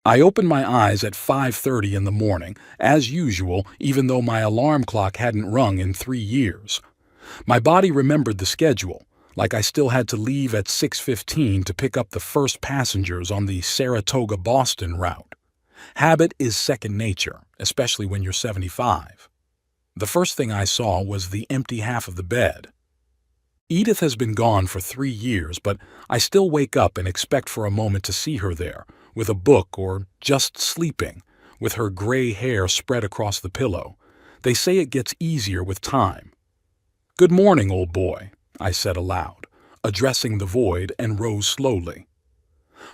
I opened my eyes at 5:30 in the morning, as usual, even though my alarm clock hadn't rung in 3 years. My body remembered the schedule, like I still had to leave at 6:15 to pick up the first passengers on the Saratoga-Boston route. Habit is second nature, especially when you're 75. The first thing I saw was the empty half of the bed. Edith has been gone for 3 years, but I still wake up and expect for a moment to see her there, with a book or just sleeping, with her gray hair spread across the pillow. They say it gets easier with time. "Good morning, old boy," I said aloud, addressing the void, and rose slowly.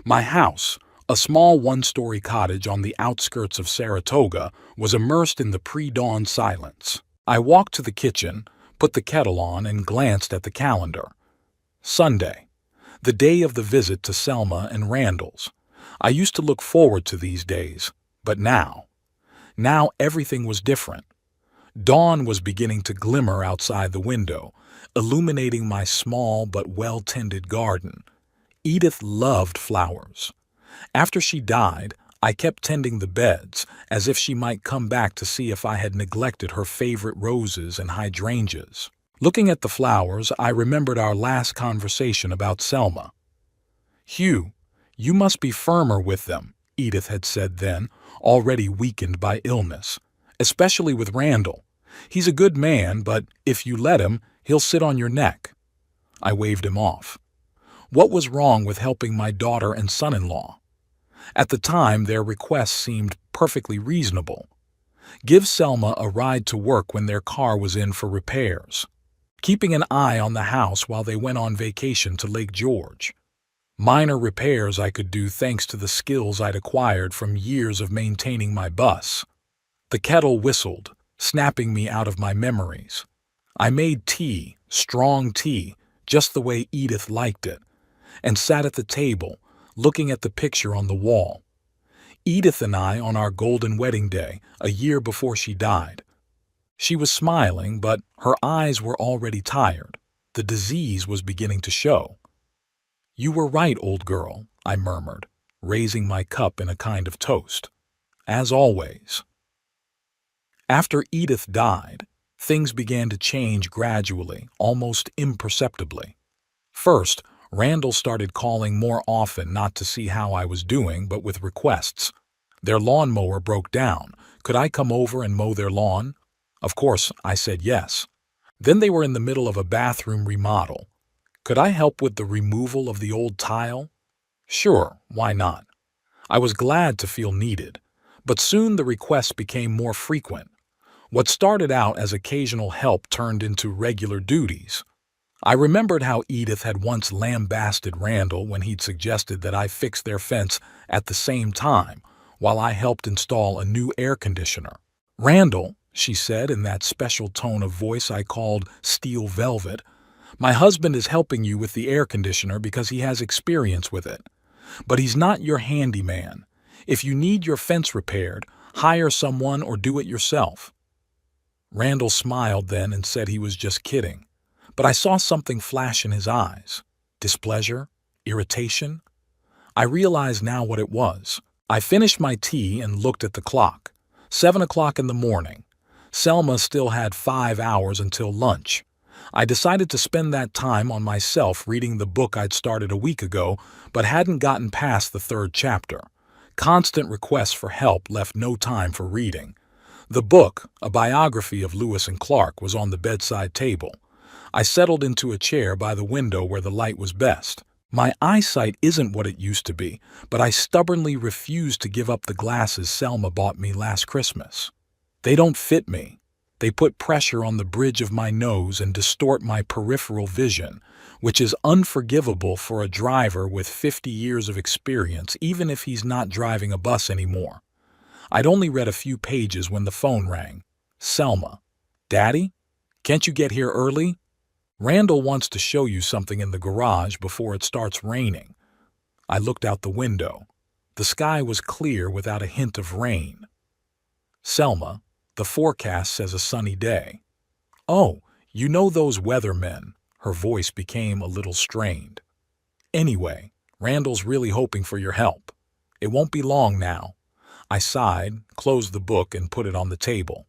My house, a small one-story cottage on the outskirts of Saratoga, was immersed in the pre-dawn silence. I walked to the kitchen, put the kettle on, and glanced at the calendar. Sunday, the day of the visit to Selma and Randall's. I used to look forward to these days, but now everything was different. Dawn was beginning to glimmer outside the window, illuminating my small but well-tended garden. Edith loved flowers. After she died, I kept tending the beds, as if she might come back to see if I had neglected her favorite roses and hydrangeas. Looking at the flowers, I remembered our last conversation about Selma. "Hugh, you must be firmer with them," Edith had said then, already weakened by illness. "Especially with Randall. He's a good man, but if you let him, he'll sit on your neck." I waved him off. What was wrong with helping my daughter and son-in-law? At the time, their requests seemed perfectly reasonable. Give Selma a ride to work when their car was in for repairs. Keeping an eye on the house while they went on vacation to Lake George. Minor repairs I could do thanks to the skills I'd acquired from years of maintaining my bus. The kettle whistled, snapping me out of my memories. I made tea, strong tea, just the way Edith liked it, and sat at the table, looking at the picture on the wall. Edith and I on our golden wedding day, a year before she died. She was smiling, but her eyes were already tired. The disease was beginning to show. "You were right, old girl," I murmured, raising my cup in a kind of toast. "As always." After Edith died, things began to change gradually, almost imperceptibly. First, Randall started calling more often, not to see how I was doing, but with requests. Their lawnmower broke down. Could I come over and mow their lawn? Of course, I said yes. Then they were in the middle of a bathroom remodel. Could I help with the removal of the old tile? Sure, why not? I was glad to feel needed, but soon the requests became more frequent. What started out as occasional help turned into regular duties. I remembered how Edith had once lambasted Randall when he'd suggested that I fix their fence at the same time, while I helped install a new air conditioner. "Randall," she said in that special tone of voice I called steel velvet, "my husband is helping you with the air conditioner because he has experience with it. But he's not your handyman. If you need your fence repaired, hire someone or do it yourself." Randall smiled then and said he was just kidding. But I saw something flash in his eyes. Displeasure? Irritation? I realized now what it was. I finished my tea and looked at the clock. 7 o'clock in the morning. Selma still had 5 hours until lunch. I decided to spend that time on myself reading the book I'd started a week ago, but hadn't gotten past the 3rd chapter. Constant requests for help left no time for reading. The book, a biography of Lewis and Clark, was on the bedside table. I settled into a chair by the window where the light was best. My eyesight isn't what it used to be, but I stubbornly refuse to give up the glasses Selma bought me last Christmas. They don't fit me. They put pressure on the bridge of my nose and distort my peripheral vision, which is unforgivable for a driver with 50 years of experience, even if he's not driving a bus anymore. I'd only read a few pages when the phone rang. Selma. "Daddy? Can't you get here early? Randall wants to show you something in the garage before it starts raining." I looked out the window. The sky was clear without a hint of rain. "Selma, the forecast says a sunny day." "Oh, you know those weathermen." Her voice became a little strained. "Anyway, Randall's really hoping for your help. It won't be long now. I sighed, closed the book, and put it on the table.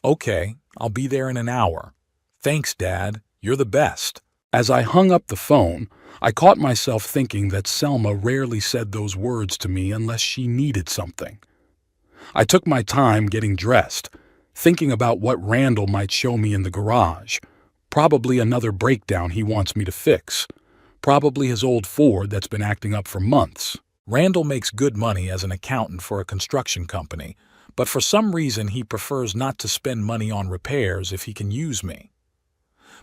Okay, I'll be there in an hour. Thanks, Dad. You're the best. As I hung up the phone, I caught myself thinking that Selma rarely said those words to me unless she needed something. I took my time getting dressed, thinking about what Randall might show me in the garage. Probably another breakdown he wants me to fix. Probably his old Ford that's been acting up for months. Randall makes good money as an accountant for a construction company, but for some reason he prefers not to spend money on repairs if he can use me.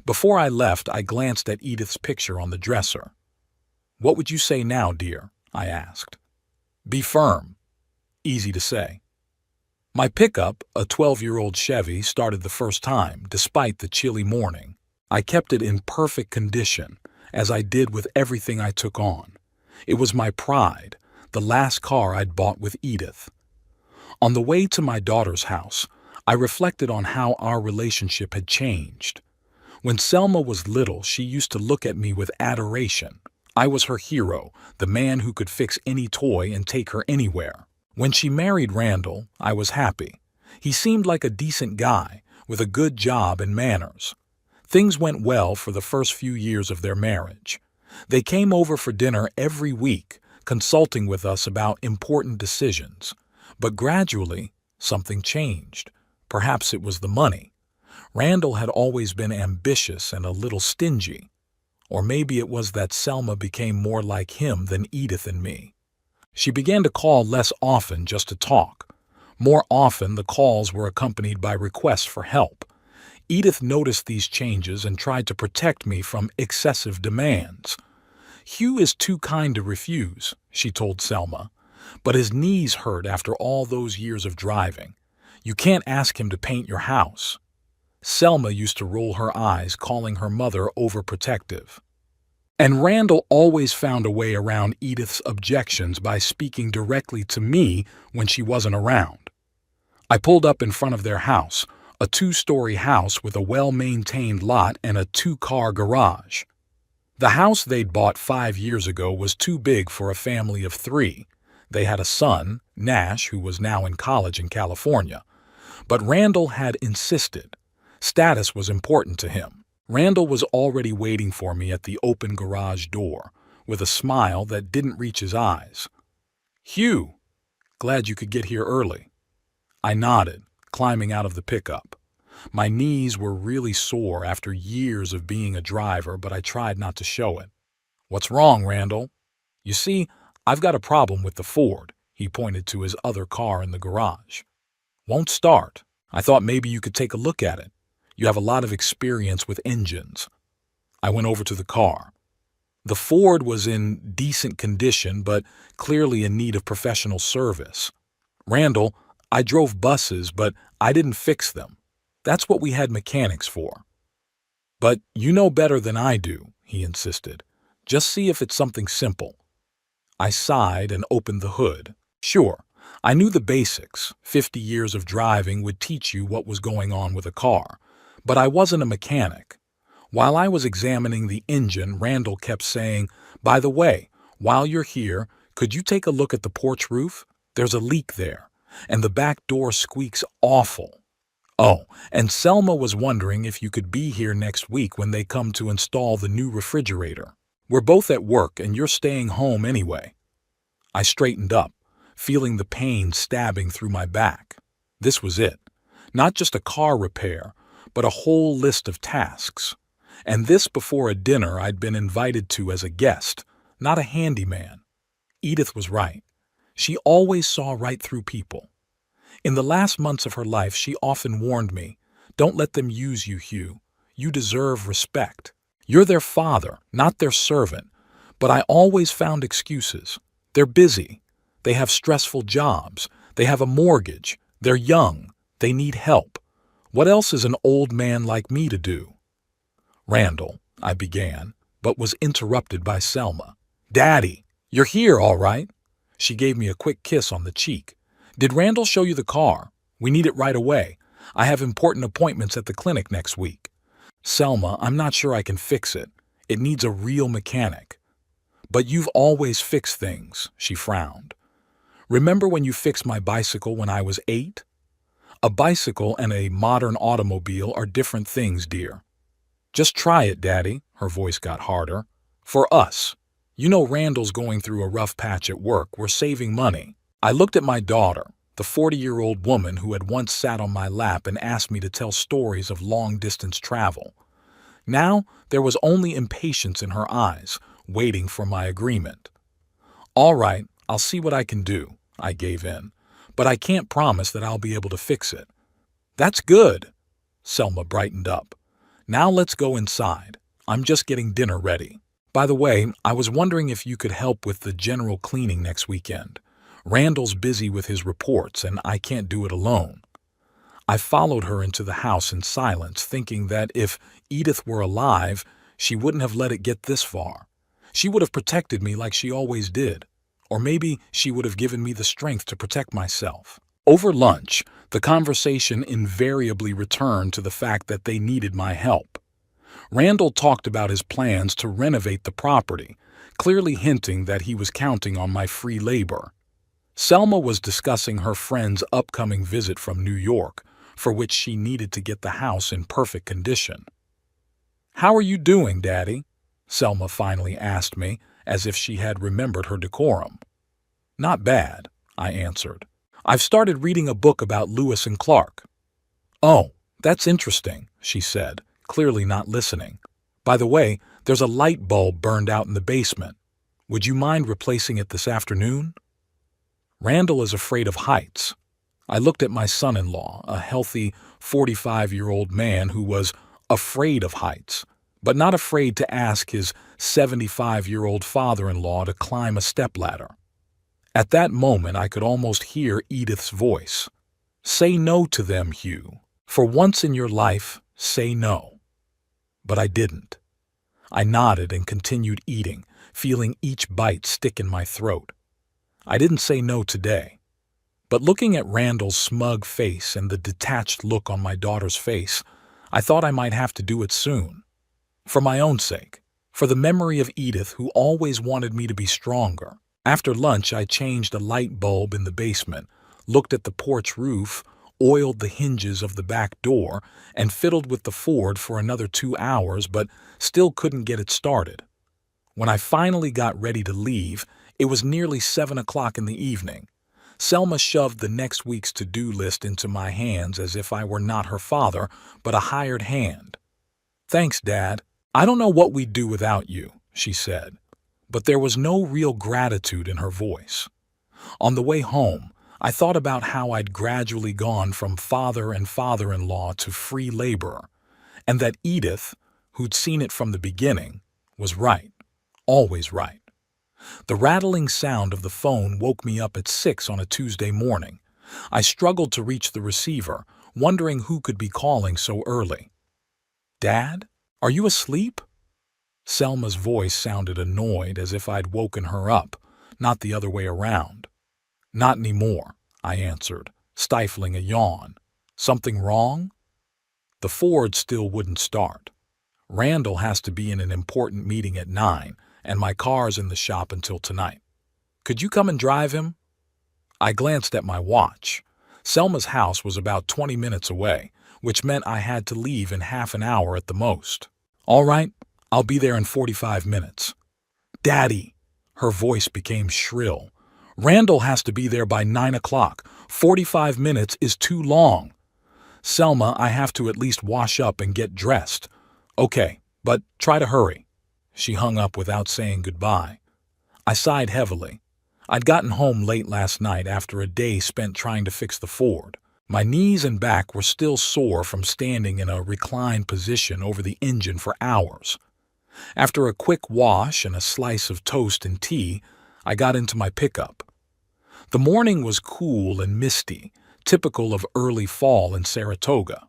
Before I left, I glanced at Edith's picture on the dresser. "What would you say now, dear?" I asked. "Be firm." Easy to say. My pickup, a 12-year-old Chevy, started the first time, despite the chilly morning. I kept it in perfect condition, as I did with everything I took on. It was my pride, the last car I'd bought with Edith. On the way to my daughter's house, I reflected on how our relationship had changed. When Selma was little, she used to look at me with adoration. I was her hero, the man who could fix any toy and take her anywhere. When she married Randall, I was happy. He seemed like a decent guy, with a good job and manners. Things went well for the first few years of their marriage. They came over for dinner every week, consulting with us about important decisions. But gradually, something changed. Perhaps it was the money. Randall had always been ambitious and a little stingy. Or maybe it was that Selma became more like him than Edith and me. She began to call less often just to talk. More often, the calls were accompanied by requests for help. Edith noticed these changes and tried to protect me from excessive demands. "Hugh is too kind to refuse," she told Selma, "but his knees hurt after all those years of driving. You can't ask him to paint your house." Selma used to roll her eyes, calling her mother overprotective. And Randall always found a way around Edith's objections by speaking directly to me when she wasn't around. I pulled up in front of their house, a 2-story house with a well-maintained lot and a 2-car garage. The house they'd bought 5 years ago was too big for a family of 3. They had a son, Nash, who was now in college in California. But Randall had insisted. Status was important to him. Randall was already waiting for me at the open garage door, with a smile that didn't reach his eyes. "Hugh, glad you could get here early." I nodded, climbing out of the pickup. My knees were really sore after years of being a driver, but I tried not to show it. "What's wrong, Randall?" "You see, I've got a problem with the Ford," he pointed to his other car in the garage. "Won't start. I thought maybe you could take a look at it. You have a lot of experience with engines." I went over to the car. The Ford was in decent condition, but clearly in need of professional service. "Randall, I drove buses, but I didn't fix them. That's what we had mechanics for." "But you know better than I do," he insisted. "Just see if it's something simple." I sighed and opened the hood. Sure, I knew the basics. 50 years of driving would teach you what was going on with a car. But I wasn't a mechanic. While I was examining the engine, Randall kept saying, "By the way, while you're here, could you take a look at the porch roof? There's a leak there, and the back door squeaks awful. Oh, and Selma was wondering if you could be here next week when they come to install the new refrigerator. We're both at work and you're staying home anyway." I straightened up, feeling the pain stabbing through my back. This was it. Not just a car repair, but a whole list of tasks. And this before a dinner I'd been invited to as a guest, not a handyman. Edith was right. She always saw right through people. In the last months of her life, she often warned me, "Don't let them use you, Hugh. You deserve respect. You're their father, not their servant." But I always found excuses. They're busy. They have stressful jobs. They have a mortgage. They're young. They need help. What else is an old man like me to do? "Randall," I began, but was interrupted by Selma. "Daddy, you're here, all right?" She gave me a quick kiss on the cheek. "Did Randall show you the car? We need it right away. I have important appointments at the clinic next week." "Selma, I'm not sure I can fix it. It needs a real mechanic." "But you've always fixed things," she frowned. Remember when you fixed my bicycle when I was 8? A bicycle and a modern automobile are different things, dear. Just try it, Daddy. Her voice got harder. For us. You know Randall's going through a rough patch at work. We're saving money. I looked at my daughter, the 40-year-old woman who had once sat on my lap and asked me to tell stories of long-distance travel. Now there was only impatience in her eyes, waiting for my agreement. All right, I'll see what I can do, I gave in, but I can't promise that I'll be able to fix it. That's good. Selma brightened up. Now let's go inside. I'm just getting dinner ready. By the way, I was wondering if you could help with the general cleaning next weekend. Randall's busy with his reports and I can't do it alone. I followed her into the house in silence, thinking that if Edith were alive, she wouldn't have let it get this far. She would have protected me like she always did. Or maybe she would have given me the strength to protect myself. Over lunch, the conversation invariably returned to the fact that they needed my help. Randall talked about his plans to renovate the property, clearly hinting that he was counting on my free labor. Selma was discussing her friend's upcoming visit from New York, for which she needed to get the house in perfect condition. "How are you doing, Daddy?" Selma finally asked me, as if she had remembered her decorum. "Not bad," I answered. "I've started reading a book about Lewis and Clark." "Oh, that's interesting," she said, clearly not listening. "By the way, there's a light bulb burned out in the basement. Would you mind replacing it this afternoon?" Randall is afraid of heights. I looked at my son-in-law, a healthy 45-year-old man who was afraid of heights, but not afraid to ask his 75-year-old father-in-law to climb a stepladder. At that moment, I could almost hear Edith's voice. "Say no to them, Hugh. For once in your life, say no." But I didn't. I nodded and continued eating, feeling each bite stick in my throat. I didn't say no today. But looking at Randall's smug face and the detached look on my daughter's face, I thought I might have to do it soon. For my own sake. For the memory of Edith, who always wanted me to be stronger. After lunch, I changed a light bulb in the basement, looked at the porch roof, oiled the hinges of the back door, and fiddled with the Ford for another 2 hours, but still couldn't get it started. When I finally got ready to leave, it was nearly 7 o'clock in the evening. Selma shoved the next week's to-do list into my hands as if I were not her father, but a hired hand. "Thanks, Dad. I don't know what we'd do without you," she said, but there was no real gratitude in her voice. On the way home, I thought about how I'd gradually gone from father and father-in-law to free laborer, and that Edith, who'd seen it from the beginning, was right, always right. The rattling sound of the phone woke me up at 6 on a Tuesday morning. I struggled to reach the receiver, wondering who could be calling so early. "Dad, are you asleep?" Selma's voice sounded annoyed, as if I'd woken her up, not the other way around. "Not anymore," I answered, stifling a yawn. "Something wrong?" The Ford still wouldn't start. Randall has to be in an important meeting at 9, and my car's in the shop until tonight. "Could you come and drive him?" I glanced at my watch. Selma's house was about 20 minutes away, which meant I had to leave in half an hour at the most. "All right, I'll be there in 45 minutes. "Daddy!" Her voice became shrill. "Randall has to be there by 9 o'clock. 45 minutes is too long." "Selma, I have to at least wash up and get dressed." "Okay, but try to hurry." She hung up without saying goodbye. I sighed heavily. I'd gotten home late last night after a day spent trying to fix the Ford. My knees and back were still sore from standing in a reclined position over the engine for hours. After a quick wash and a slice of toast and tea, I got into my pickup. The morning was cool and misty, typical of early fall in Saratoga.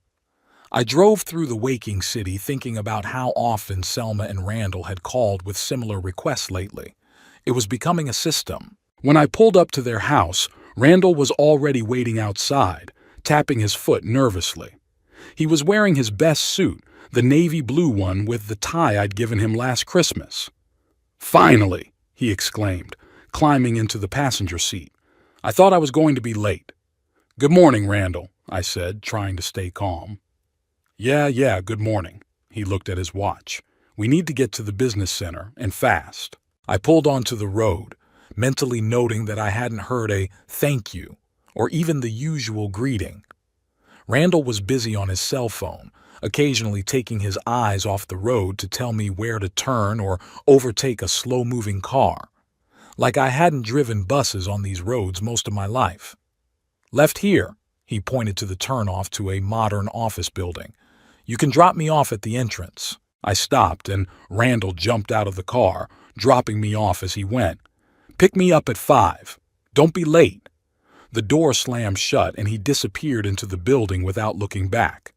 I drove through the waking city thinking about how often Selma and Randall had called with similar requests lately. It was becoming a system. When I pulled up to their house, Randall was already waiting outside, tapping his foot nervously. He was wearing his best suit, the navy blue one with the tie I'd given him last Christmas. "Finally!" he exclaimed, climbing into the passenger seat. I thought I was going to be late. Good morning, Randall, I said, trying to stay calm. Yeah, good morning. He looked at his watch. We need to get to the business center, and fast. I pulled onto the road, mentally noting that I hadn't heard a thank you, or even the usual greeting. Randall was busy on his cell phone, occasionally taking his eyes off the road to tell me where to turn or overtake a slow-moving car. Like I hadn't driven buses on these roads most of my life. Left here, he pointed to the turnoff to a modern office building. You can drop me off at the entrance. I stopped, and Randall jumped out of the car, dropping me off as he went. Pick me up at 5. Don't be late. The door slammed shut, and he disappeared into the building without looking back.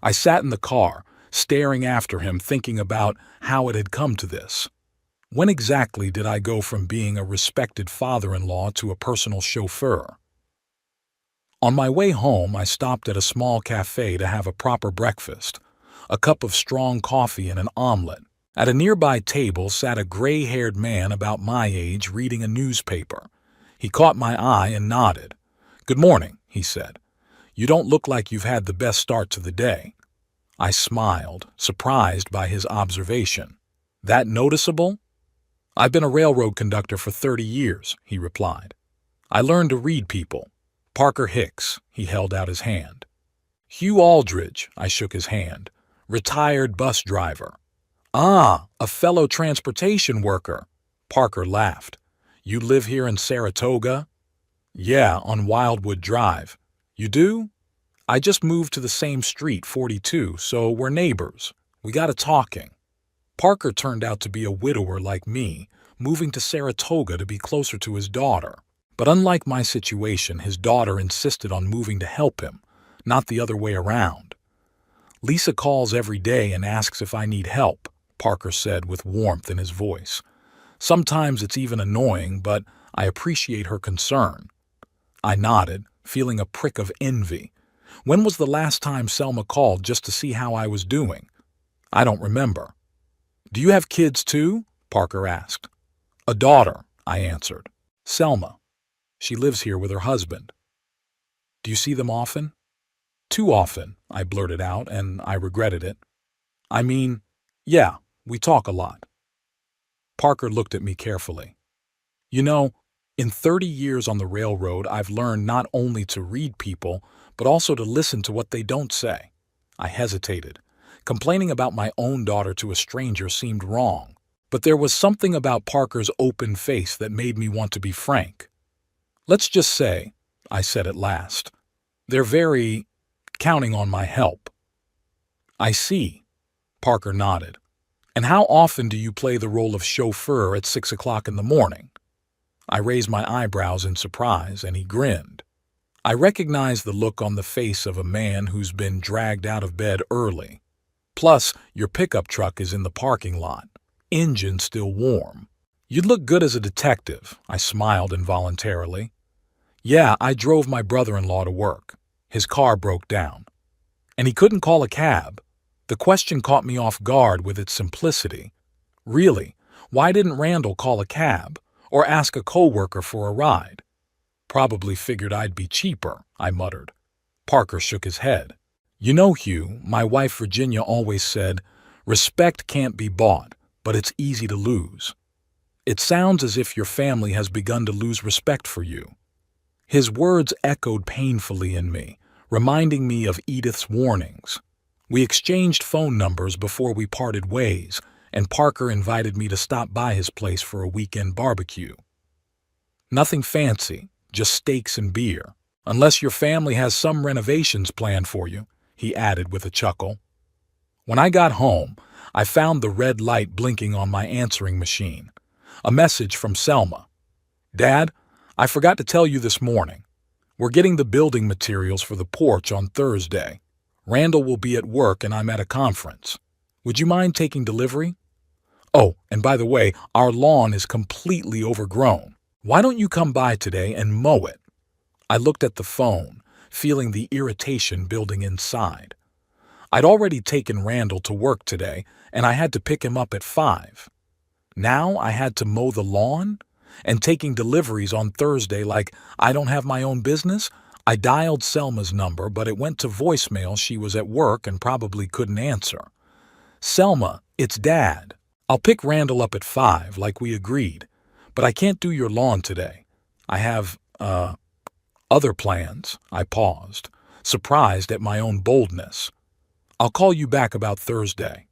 I sat in the car, staring after him, thinking about how it had come to this. When exactly did I go from being a respected father-in-law to a personal chauffeur? On my way home, I stopped at a small cafe to have a proper breakfast, a cup of strong coffee and an omelet. At a nearby table sat a gray-haired man about my age reading a newspaper. He caught my eye and nodded. "Good morning," he said. "You don't look like you've had the best start to the day." I smiled, surprised by his observation. "That noticeable?" "I've been a railroad conductor for 30 years," he replied. "I learned to read people. Parker Hicks," he held out his hand. "Hugh Aldridge," I shook his hand. "Retired bus driver." "Ah, a fellow transportation worker." Parker laughed. "You live here in Saratoga?" "Yeah, on Wildwood Drive." "You do?" "I just moved to the same street, 42, so we're neighbors. We got a talking." Parker turned out to be a widower like me, moving to Saratoga to be closer to his daughter. But unlike my situation, his daughter insisted on moving to help him, not the other way around. "Lisa calls every day and asks if I need help," Parker said with warmth in his voice. "Sometimes it's even annoying, but I appreciate her concern." I nodded, feeling a prick of envy. When was the last time Selma called just to see how I was doing? I don't remember. "Do you have kids too?" Parker asked. "A daughter," I answered. "Selma. She lives here with her husband." "Do you see them often?" "Too often," I blurted out, and I regretted it. "I mean, yeah, we talk a lot." Parker looked at me carefully. "You know, in 30 years on the railroad, I've learned not only to read people, but also to listen to what they don't say." I hesitated. Complaining about my own daughter to a stranger seemed wrong, but there was something about Parker's open face that made me want to be frank. "Let's just say," I said at last, "they're very counting on my help." "I see," Parker nodded. "And how often do you play the role of chauffeur at 6 o'clock in the morning?" I raised my eyebrows in surprise, and he grinned. I recognized the look on the face of a man who's been dragged out of bed early. "Plus, your pickup truck is in the parking lot. Engine still warm. You'd look good as a detective," I smiled involuntarily. "Yeah, I drove my brother-in-law to work. His car broke down. And he couldn't call a cab." The question caught me off guard with its simplicity. Really, why didn't Randall call a cab or ask a coworker for a ride? "Probably figured I'd be cheaper," I muttered. Parker shook his head. "You know, Hugh, my wife Virginia always said, 'Respect can't be bought, but it's easy to lose.' It sounds as if your family has begun to lose respect for you." His words echoed painfully in me, reminding me of Edith's warnings. We exchanged phone numbers before we parted ways, and Parker invited me to stop by his place for a weekend barbecue. "Nothing fancy, just steaks and beer, unless your family has some renovations planned for you," he added with a chuckle. When I got home, I found the red light blinking on my answering machine. A message from Selma. "Dad, I forgot to tell you this morning. We're getting the building materials for the porch on Thursday. Randall will be at work and I'm at a conference. Would you mind taking delivery? Oh, and by the way, our lawn is completely overgrown. Why don't you come by today and mow it?" I looked at the phone, feeling the irritation building inside. I'd already taken Randall to work today, and I had to pick him up at 5. Now I had to mow the lawn? And taking deliveries on Thursday like I don't have my own business? I dialed Selma's number, but it went to voicemail. She was at work and probably couldn't answer. Selma, it's Dad. I'll pick Randall up at 5 like we agreed, but I can't do your lawn today. I have, other plans. I paused, surprised at my own boldness. I'll call you back about Thursday.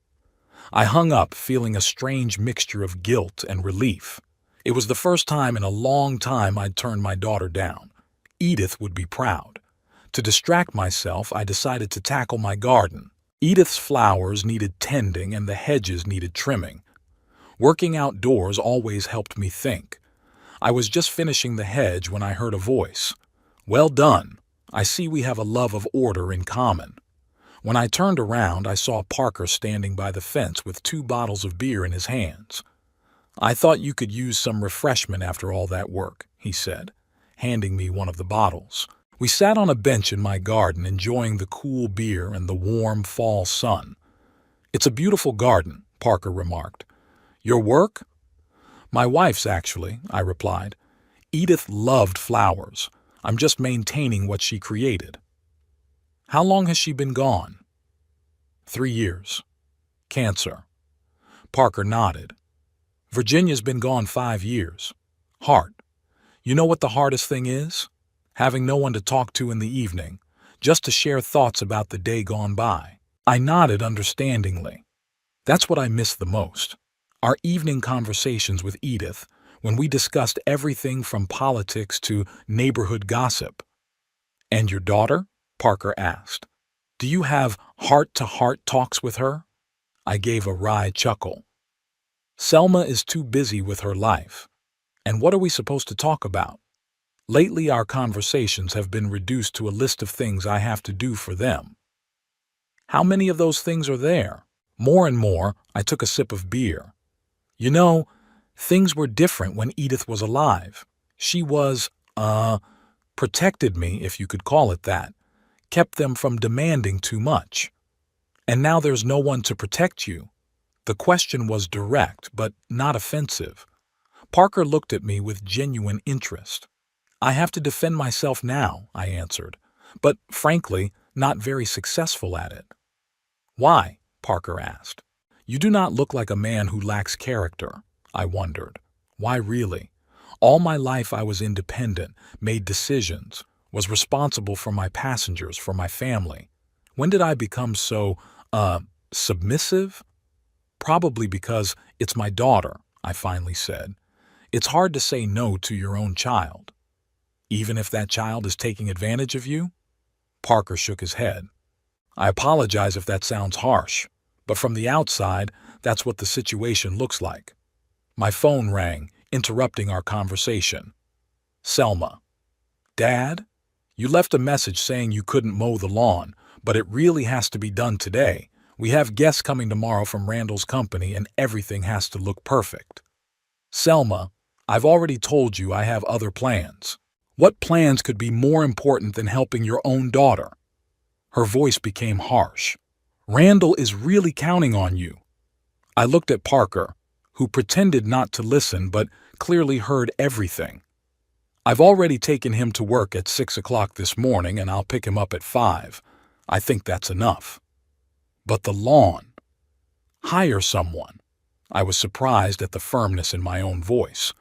I hung up, feeling a strange mixture of guilt and relief. It was the first time in a long time I'd turned my daughter down. Edith would be proud. To distract myself, I decided to tackle my garden. Edith's flowers needed tending and the hedges needed trimming. Working outdoors always helped me think. I was just finishing the hedge when I heard a voice. Well done. I see we have a love of order in common. When I turned around, I saw Parker standing by the fence with 2 bottles of beer in his hands. I thought you could use some refreshment after all that work, he said, handing me one of the bottles. We sat on a bench in my garden enjoying the cool beer and the warm fall sun. It's a beautiful garden, Parker remarked. Your work? My wife's, actually, I replied. Edith loved flowers. I'm just maintaining what she created. How long has she been gone? 3 years. Cancer. Parker nodded. Virginia's been gone 5 years. Heart. You know what the hardest thing is? Having no one to talk to in the evening, just to share thoughts about the day gone by. I nodded understandingly. That's what I miss the most. Our evening conversations with Edith, when we discussed everything from politics to neighborhood gossip. And your daughter? Parker asked. Do you have heart-to-heart talks with her? I gave a wry chuckle. Selma is too busy with her life. And what are we supposed to talk about? Lately, our conversations have been reduced to a list of things I have to do for them. How many of those things are there? More and more, I took a sip of beer. You know, things were different when Edith was alive. She was, protected me, if you could call it that, kept them from demanding too much. And now there's no one to protect you. The question was direct, but not offensive. Parker looked at me with genuine interest. I have to defend myself now, I answered, but frankly, not very successful at it. Why? Parker asked. You do not look like a man who lacks character, I wondered. Why really? All my life I was independent, made decisions, was responsible for my passengers, for my family. When did I become so, submissive? Probably because it's my daughter, I finally said. It's hard to say no to your own child. Even if that child is taking advantage of you? Parker shook his head. I apologize if that sounds harsh, but from the outside, that's what the situation looks like. My phone rang, interrupting our conversation. Selma. Dad? You left a message saying you couldn't mow the lawn, but it really has to be done today. We have guests coming tomorrow from Randall's company and everything has to look perfect. Selma, I've already told you I have other plans. What plans could be more important than helping your own daughter? Her voice became harsh. Randall is really counting on you. I looked at Parker, who pretended not to listen but clearly heard everything. I've already taken him to work at 6 o'clock this morning and I'll pick him up at 5. I think that's enough. But the lawn. Hire someone. I was surprised at the firmness in my own voice.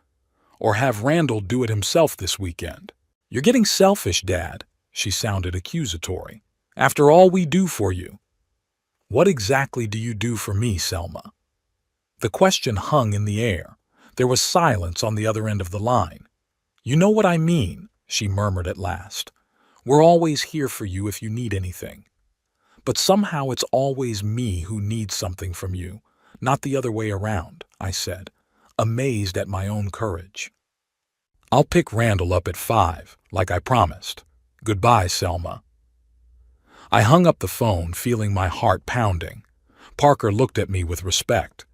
Or have Randall do it himself this weekend. You're getting selfish, Dad, she sounded accusatory. After all we do for you. What exactly do you do for me, Selma? The question hung in the air. There was silence on the other end of the line. You know what I mean, she murmured at last. We're always here for you if you need anything. But somehow it's always me who needs something from you, not the other way around, I said, amazed at my own courage. I'll pick Randall up at 5, like I promised. Goodbye, Selma. I hung up the phone, feeling my heart pounding. Parker looked at me with respect.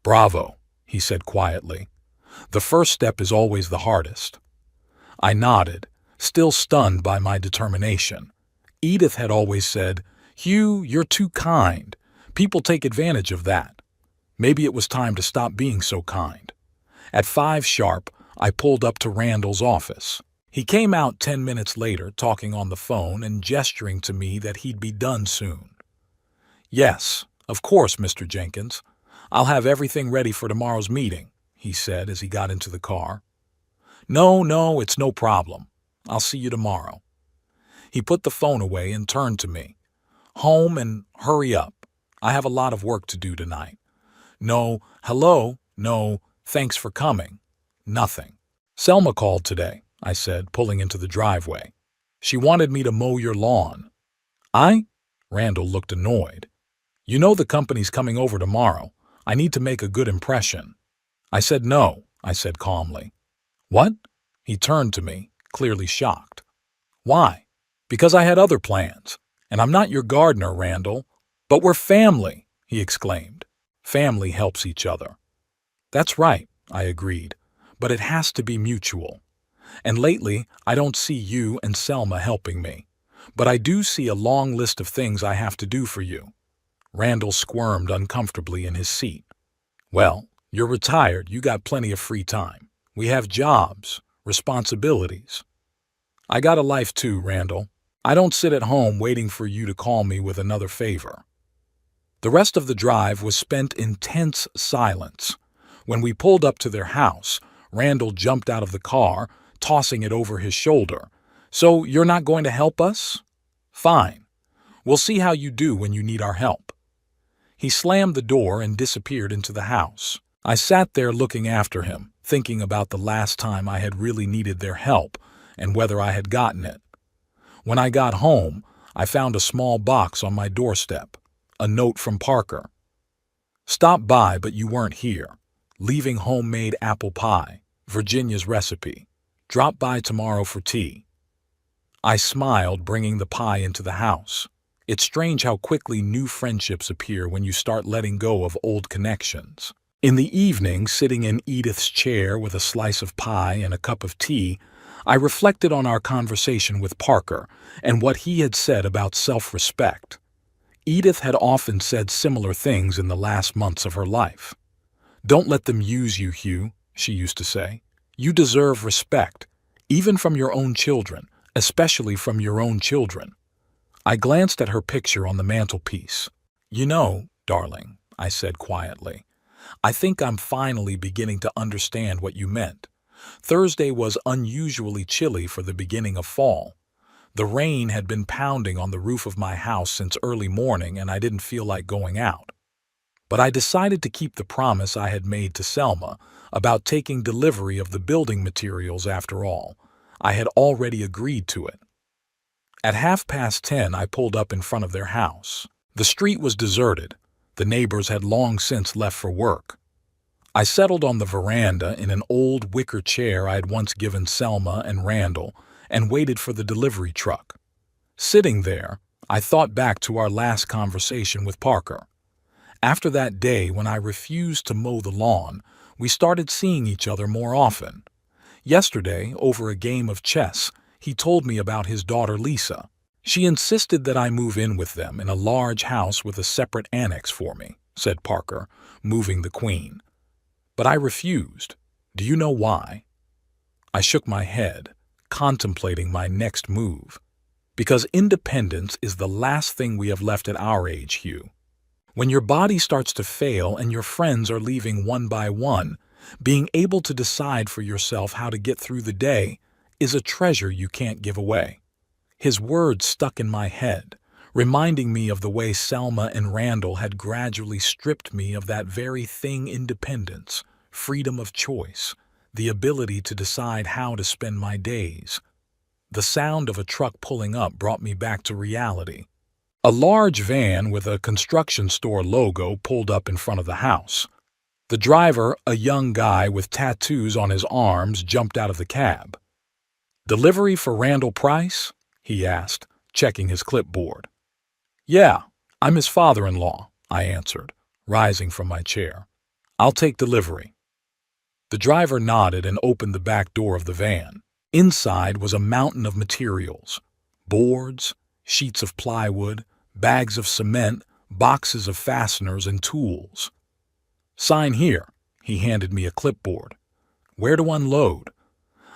Bravo, he said quietly. The first step is always the hardest. I nodded, still stunned by my determination. Edith had always said, Hugh, you're too kind. People take advantage of that. Maybe it was time to stop being so kind. At 5 sharp, I pulled up to Randall's office. He came out 10 minutes later, talking on the phone and gesturing to me that he'd be done soon. "Yes, of course, Mr. Jenkins. I'll have everything ready for tomorrow's meeting," he said as he got into the car. No, it's no problem. I'll see you tomorrow." He put the phone away and turned to me. "Home and hurry up. I have a lot of work to do tonight." "No, hello, no, thanks for coming. Nothing." "Selma called today," I said, pulling into the driveway. "She wanted me to mow your lawn." "I?" Randall looked annoyed. "You know the company's coming over tomorrow. I need to make a good impression." I said no, I said calmly. "What?" He turned to me, clearly shocked. "Why?" "Because I had other plans. And I'm not your gardener, Randall." "But we're family," he exclaimed. "Family helps each other." "That's right," I agreed. "But it has to be mutual. And lately, I don't see you and Selma helping me. But I do see a long list of things I have to do for you." Randall squirmed uncomfortably in his seat. "Well, you're retired. You got plenty of free time. We have jobs, responsibilities." "I got a life too, Randall. I don't sit at home waiting for you to call me with another favor." The rest of the drive was spent in tense silence. When we pulled up to their house, Randall jumped out of the car, tossing it over his shoulder. "So you're not going to help us? Fine. We'll see how you do when you need our help." He slammed the door and disappeared into the house. I sat there looking after him, thinking about the last time I had really needed their help and whether I had gotten it. When I got home, I found a small box on my doorstep, a note from Parker. "Stopped by, but you weren't here. Leaving homemade apple pie, Virginia's recipe. Drop by tomorrow for tea." I smiled, bringing the pie into the house. It's strange how quickly new friendships appear when you start letting go of old connections. In the evening, sitting in Edith's chair with a slice of pie and a cup of tea, I reflected on our conversation with Parker and what he had said about self-respect. Edith had often said similar things in the last months of her life. "Don't let them use you, Hugh," she used to say. "You deserve respect, even from your own children, especially from your own children." I glanced at her picture on the mantelpiece. "You know, darling," I said quietly, "I think I'm finally beginning to understand what you meant. Thursday was unusually chilly for the beginning of fall. The rain had been pounding on the roof of my house since early morning and I didn't feel like going out. But I decided to keep the promise I had made to Selma about taking delivery of the building materials after all. I had already agreed to it. At 10:30, I pulled up in front of their house. The street was deserted. The neighbors had long since left for work. I settled on the veranda in an old wicker chair I had once given Selma and Randall and waited for the delivery truck. Sitting there, I thought back to our last conversation with Parker. After that day when I refused to mow the lawn, we started seeing each other more often. Yesterday, over a game of chess, he told me about his daughter Lisa. "She insisted that I move in with them in a large house with a separate annex for me," said Parker, moving the queen. "But I refused. Do you know why?" I shook my head, contemplating my next move. "Because independence is the last thing we have left at our age, Hugh. When your body starts to fail and your friends are leaving one by one, being able to decide for yourself how to get through the day is a treasure you can't give away." His words stuck in my head, reminding me of the way Selma and Randall had gradually stripped me of that very thing: independence, freedom of choice, the ability to decide how to spend my days. The sound of a truck pulling up brought me back to reality. A large van with a construction store logo pulled up in front of the house. The driver, a young guy with tattoos on his arms, jumped out of the cab. "Delivery for Randall Price?" he asked, checking his clipboard. "Yeah, I'm his father-in-law," I answered, rising from my chair. "I'll take delivery." The driver nodded and opened the back door of the van. Inside was a mountain of materials: boards, sheets of plywood, bags of cement, boxes of fasteners, and tools. "Sign here." He handed me a clipboard. Where to unload?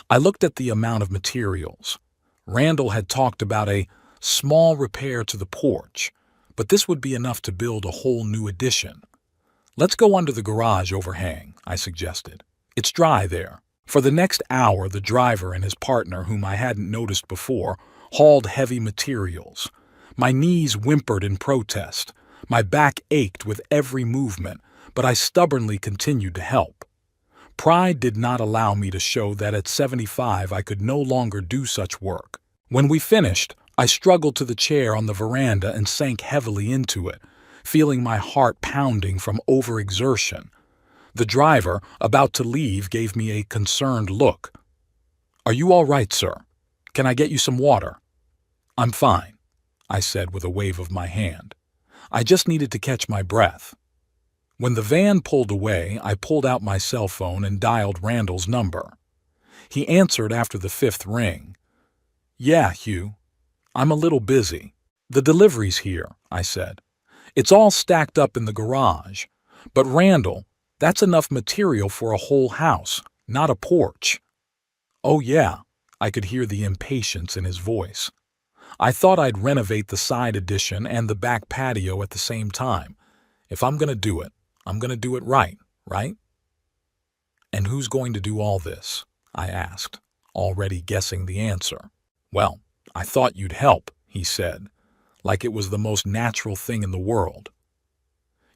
I looked at the amount of materials. Randall had talked about a small repair to the porch, but this would be enough to build a whole new addition. Let's go under the garage overhang, I suggested. It's dry there. For the next hour, the driver and his partner, whom I hadn't noticed before, hauled heavy materials. My knees whimpered in protest. My back ached with every movement, but I stubbornly continued to help. Pride did not allow me to show that at 75 I could no longer do such work. When we finished, I struggled to the chair on the veranda and sank heavily into it, feeling my heart pounding from overexertion. The driver, about to leave, gave me a concerned look. "Are you all right, sir? Can I get you some water?" "I'm fine," I said with a wave of my hand. I just needed to catch my breath. When the van pulled away, I pulled out my cell phone and dialed Randall's number. He answered after the 5th ring. "Yeah, Hugh. I'm a little busy. The delivery's here," I said. "It's all stacked up in the garage. But Randall, that's enough material for a whole house, not a porch." "Oh yeah," I could hear the impatience in his voice. "I thought I'd renovate the side addition and the back patio at the same time. If I'm gonna do it, I'm gonna do it right? "And who's going to do all this?" I asked, already guessing the answer. "Well, I thought you'd help," he said, like it was the most natural thing in the world.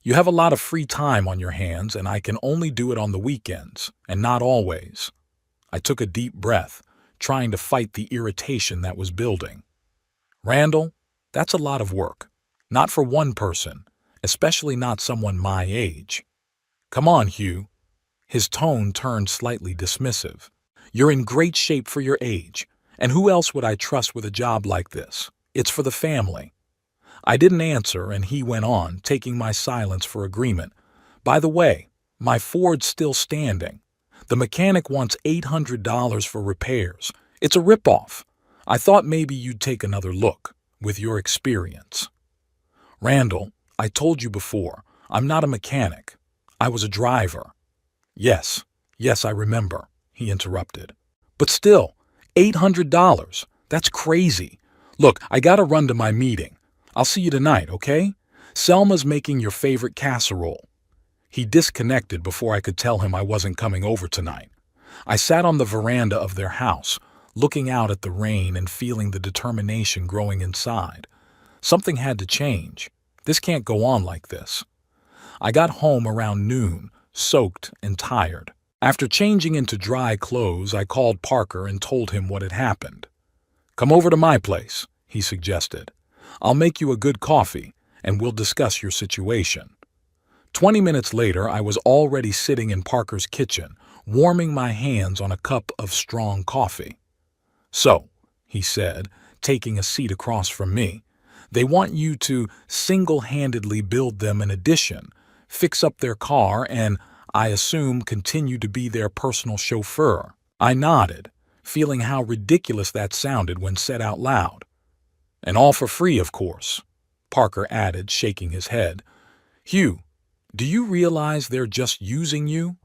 "You have a lot of free time on your hands, and I can only do it on the weekends, and not always." I took a deep breath, trying to fight the irritation that was building. "Randall, that's a lot of work. Not for one person, especially not someone my age." "Come on, Hugh." His tone turned slightly dismissive. "You're in great shape for your age, and who else would I trust with a job like this? It's for the family." I didn't answer, and he went on, taking my silence for agreement. "By the way, my Ford's still standing. The mechanic wants $800 for repairs. It's a ripoff. I thought maybe you'd take another look, with your experience." "Randall, I told you before, I'm not a mechanic. I was a driver." Yes, I remember," he interrupted. "But still, $800, that's crazy. Look, I gotta run to my meeting. I'll see you tonight, okay? Selma's making your favorite casserole." He disconnected before I could tell him I wasn't coming over tonight. I sat on the veranda of their house, looking out at the rain and feeling the determination growing inside. Something had to change. This can't go on like this. I got home around noon, soaked and tired. After changing into dry clothes, I called Parker and told him what had happened. "Come over to my place," he suggested. "I'll make you a good coffee, and we'll discuss your situation." 20 minutes later, I was already sitting in Parker's kitchen, warming my hands on a cup of strong coffee. "So," he said, taking a seat across from me, "they want you to single-handedly build them an addition, fix up their car, and, I assume, continue to be their personal chauffeur." I nodded, feeling how ridiculous that sounded when said out loud. "And all for free, of course," Parker added, shaking his head. "Hugh, do you realize they're just using you?"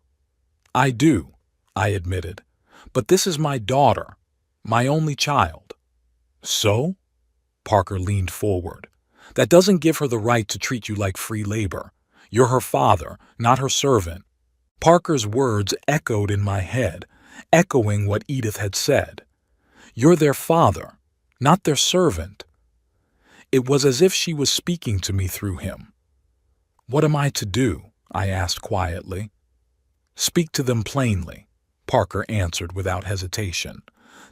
"I do," I admitted. "But this is my daughter, my only child." "So?" Parker leaned forward. "That doesn't give her the right to treat you like free labor. You're her father, not her servant." Parker's words echoed in my head, echoing what Edith had said. "You're their father, not their servant." It was as if she was speaking to me through him. "What am I to do?" I asked quietly. "Speak to them plainly," Parker answered without hesitation.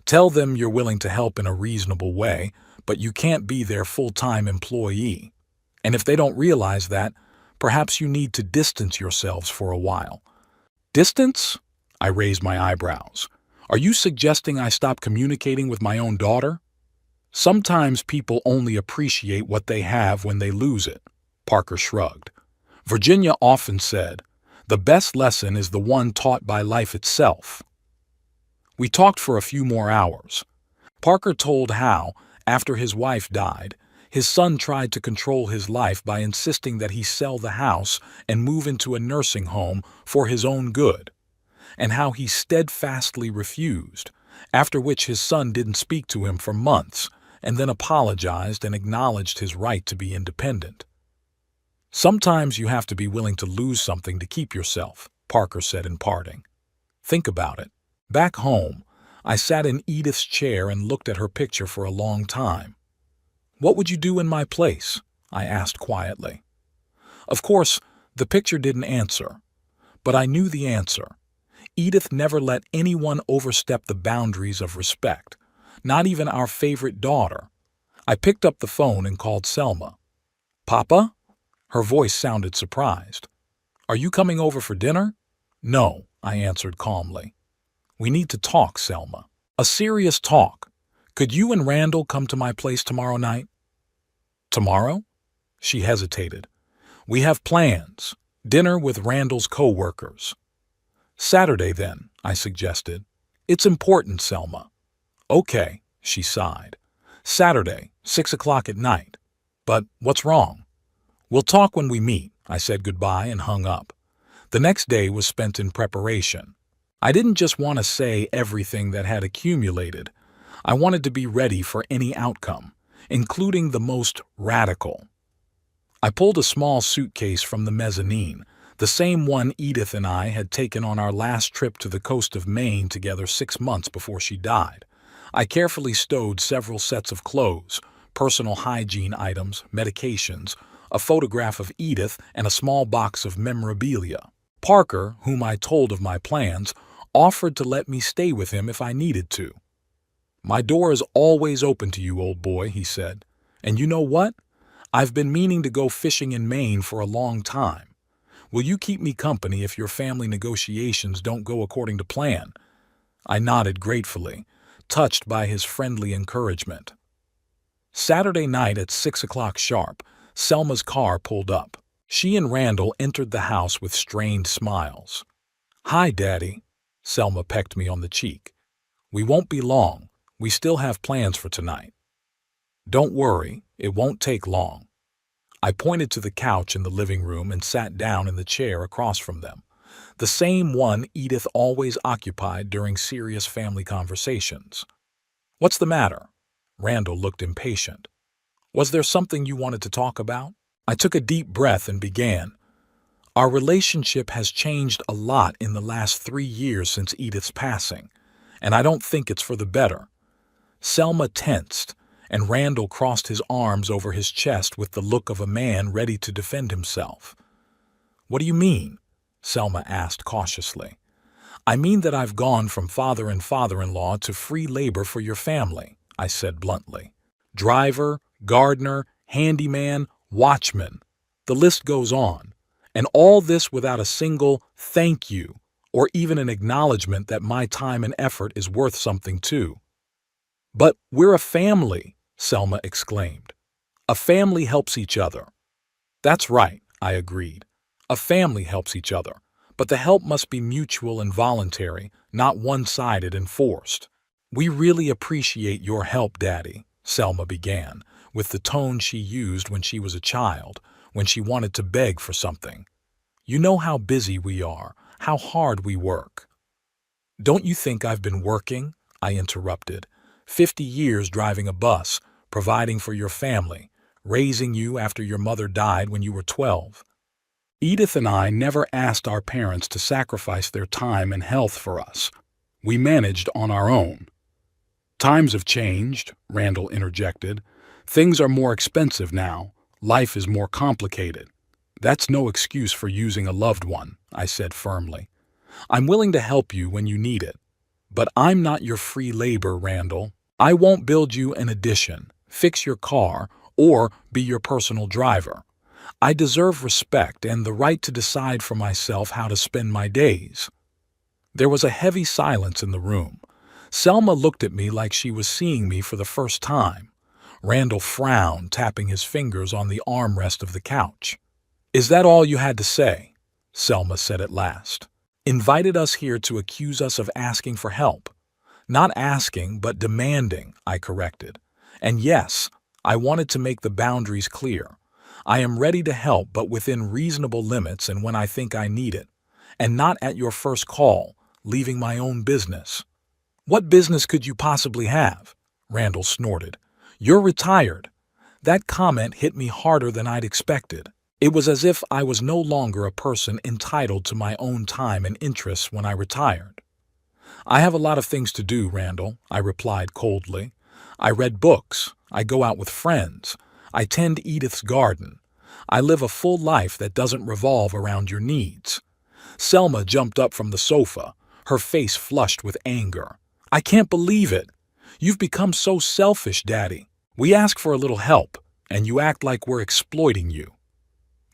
"Tell them you're willing to help in a reasonable way, but you can't be their full-time employee. And if they don't realize that, perhaps you need to distance yourselves for a while." "Distance?" I raised my eyebrows. "Are you suggesting I stop communicating with my own daughter?" "Sometimes people only appreciate what they have when they lose it," Parker shrugged. "Virginia often said, 'The best lesson is the one taught by life itself.'" We talked for a few more hours. Parker told how, after his wife died, his son tried to control his life by insisting that he sell the house and move into a nursing home for his own good. and how he steadfastly refused, after which his son didn't speak to him for months, and then apologized and acknowledged his right to be independent. "Sometimes you have to be willing to lose something to keep yourself," Parker said in parting. "Think about it. Back home, I sat in Edith's chair and looked at her picture for a long time. What would you do in my place?" I asked quietly. Of course, the picture didn't answer, but I knew the answer. Edith never let anyone overstep the boundaries of respect, not even our favorite daughter. I picked up the phone and called Selma. "Papa?" Her voice sounded surprised. "Are you coming over for dinner?" "No," I answered calmly. "We need to talk, Selma. A serious talk. Could you and Randall come to my place tomorrow night?" "Tomorrow?" She hesitated. "We have plans. Dinner with Randall's co-workers." "Saturday, then," I suggested. "It's important, Selma." "Okay," she sighed. "Saturday, 6 o'clock at night. But what's wrong?" "We'll talk when we meet," I said goodbye and hung up. The next day was spent in preparation. I didn't just want to say everything that had accumulated. I wanted to be ready for any outcome, including the most radical. I pulled a small suitcase from the mezzanine, the same one Edith and I had taken on our last trip to the coast of Maine together 6 months before she died. I carefully stowed several sets of clothes, personal hygiene items, medications, a photograph of Edith, and a small box of memorabilia. Parker, whom I told of my plans, offered to let me stay with him if I needed to. "My door is always open to you, old boy," he said. "And you know what? I've been meaning to go fishing in Maine for a long time. Will you keep me company if your family negotiations don't go according to plan?" I nodded gratefully, touched by his friendly encouragement. Saturday night at 6 o'clock sharp, Selma's car pulled up. She and Randall entered the house with strained smiles. "Hi, Daddy." Selma pecked me on the cheek. "We won't be long. We still have plans for tonight." "Don't worry, it won't take long." I pointed to the couch in the living room and sat down in the chair across from them, the same one Edith always occupied during serious family conversations. "What's the matter?" Randall looked impatient. "Was there something you wanted to talk about?" I took a deep breath and began. "Our relationship has changed a lot in the last 3 years since Edith's passing, and I don't think it's for the better." Selma tensed, and Randall crossed his arms over his chest with the look of a man ready to defend himself. "What do you mean?" Selma asked cautiously. "I mean that I've gone from father and father-in-law to free labor for your family," I said bluntly. "Driver, gardener, handyman, watchman. The list goes on. And all this without a single thank you or even an acknowledgement that my time and effort is worth something too." "But we're a family," Selma exclaimed. "A family helps each other." "That's right," I agreed. "A family helps each other, but the help must be mutual and voluntary, not one-sided and forced." "We really appreciate your help, Daddy," Selma began, with the tone she used when she was a child, when she wanted to beg for something. "You know how busy we are, how hard we work." "Don't you think I've been working?" I interrupted. 50 years driving a bus, providing for your family, raising you after your mother died when you were 12. Edith and I never asked our parents to sacrifice their time and health for us. We managed on our own. "Times have changed," Randall interjected. "Things are more expensive now. Life is more complicated." "That's no excuse for using a loved one," I said firmly. "I'm willing to help you when you need it. But I'm not your free labor, Randall. I won't build you an addition, fix your car, or be your personal driver. I deserve respect and the right to decide for myself how to spend my days." There was a heavy silence in the room. Selma looked at me like she was seeing me for the first time. Randall frowned, tapping his fingers on the armrest of the couch. "Is that all you had to say?" Selma said at last. "Invited us here to accuse us of asking for help." "Not asking, but demanding," I corrected. "And yes, I wanted to make the boundaries clear. I am ready to help, but within reasonable limits and when I think I need it. And not at your first call, leaving my own business. What business could you possibly have? Randall snorted. You're retired. That comment hit me harder than I'd expected. It was as if I was no longer a person entitled to my own time and interests when I retired. I have a lot of things to do, Randall, I replied coldly. I read books. I go out with friends. I tend Edith's garden. I live a full life that doesn't revolve around your needs. Selma jumped up from the sofa, her face flushed with anger. I can't believe it. You've become so selfish, Daddy. We ask for a little help, and you act like we're exploiting you.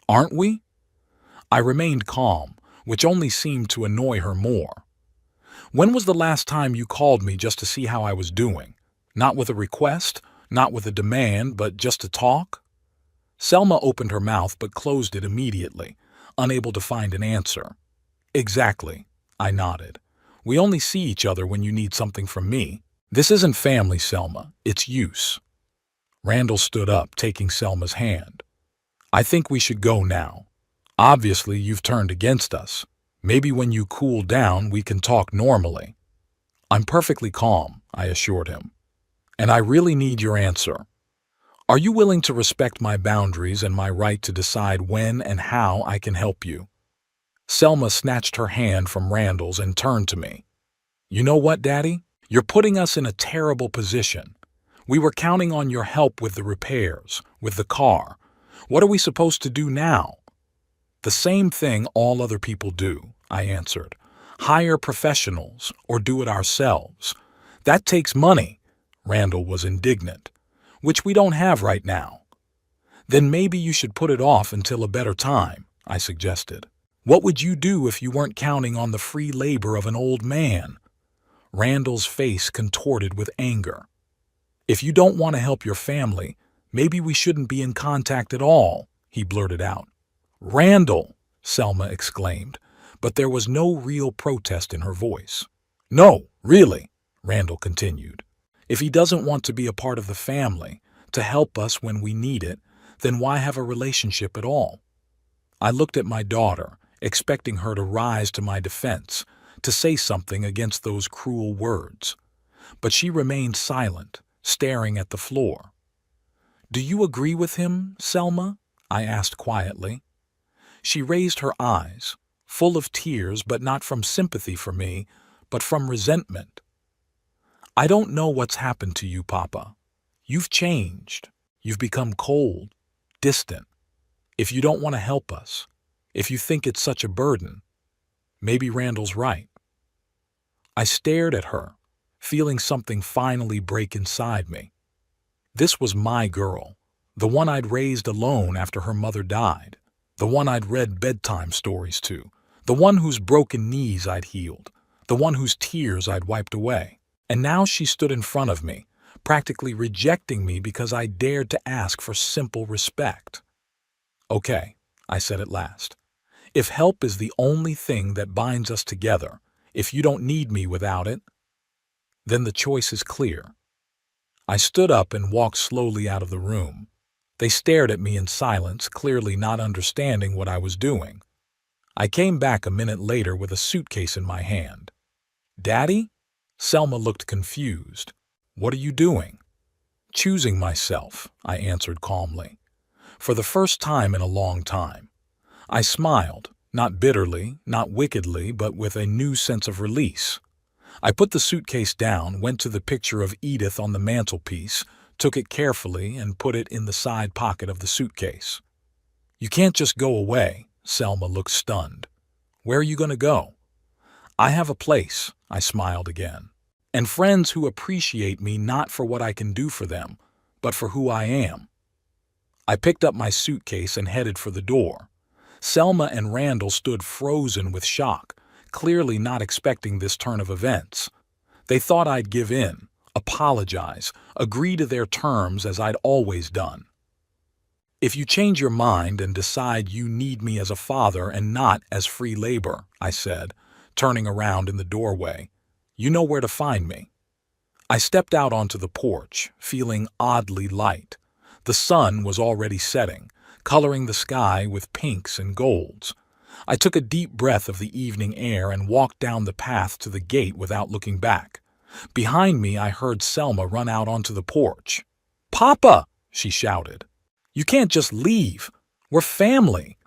Aren't we? I remained calm, which only seemed to annoy her more. When was the last time you called me just to see how I was doing? Not with a request, not with a demand, but just to talk? Selma opened her mouth but closed it immediately, unable to find an answer. Exactly, I nodded. We only see each other when you need something from me. This isn't family, Selma. It's use. Randall stood up, taking Selma's hand. I think we should go now. Obviously, you've turned against us. Maybe when you cool down, we can talk normally. I'm perfectly calm, I assured him. And I really need your answer. Are you willing to respect my boundaries and my right to decide when and how I can help you? Selma snatched her hand from Randall's and turned to me. You know what, Daddy? You're putting us in a terrible position. We were counting on your help with the repairs, with the car. What are we supposed to do now? The same thing all other people do, I answered. Hire professionals or do it ourselves. That takes money. Randall was indignant. Which we don't have right now. Then maybe you should put it off until a better time, I suggested. What would you do if you weren't counting on the free labor of an old man? Randall's face contorted with anger. If you don't want to help your family, maybe we shouldn't be in contact at all, he blurted out. Randall, Selma exclaimed, but there was no real protest in her voice. No, really, Randall continued. If he doesn't want to be a part of the family, to help us when we need it, then why have a relationship at all? I looked at my daughter, expecting her to rise to my defense, to say something against those cruel words. But she remained silent, staring at the floor. Do you agree with him, Selma? I asked quietly. She raised her eyes, full of tears, but not from sympathy for me, but from resentment. I don't know what's happened to you, Papa. You've changed. You've become cold, distant. If you don't want to help us, if you think it's such a burden, maybe Randall's right. I stared at her, feeling something finally break inside me. This was my girl, the one I'd raised alone after her mother died, the one I'd read bedtime stories to, the one whose broken knees I'd healed, the one whose tears I'd wiped away. And now she stood in front of me, practically rejecting me because I dared to ask for simple respect. Okay, I said at last. If help is the only thing that binds us together, if you don't need me without it, then the choice is clear. I stood up and walked slowly out of the room. They stared at me in silence, clearly not understanding what I was doing. I came back a minute later with a suitcase in my hand. Daddy? Selma looked confused. What are you doing? Choosing myself, I answered calmly. For the first time in a long time. I smiled, not bitterly, not wickedly, but with a new sense of release. I put the suitcase down, went to the picture of Edith on the mantelpiece, took it carefully, and put it in the side pocket of the suitcase. You can't just go away, Selma looked stunned. Where are you going to go? I have a place, I smiled again, and friends who appreciate me not for what I can do for them, but for who I am. I picked up my suitcase and headed for the door. Selma and Randall stood frozen with shock, clearly not expecting this turn of events. They thought I'd give in, apologize, agree to their terms as I'd always done. If you change your mind and decide you need me as a father and not as free labor, I said, turning around in the doorway, you know where to find me. I stepped out onto the porch, feeling oddly light. The sun was already setting, coloring the sky with pinks and golds. I took a deep breath of the evening air and walked down the path to the gate without looking back. Behind me, I heard Selma run out onto the porch. "Papa!" she shouted. "You can't just leave. We're family."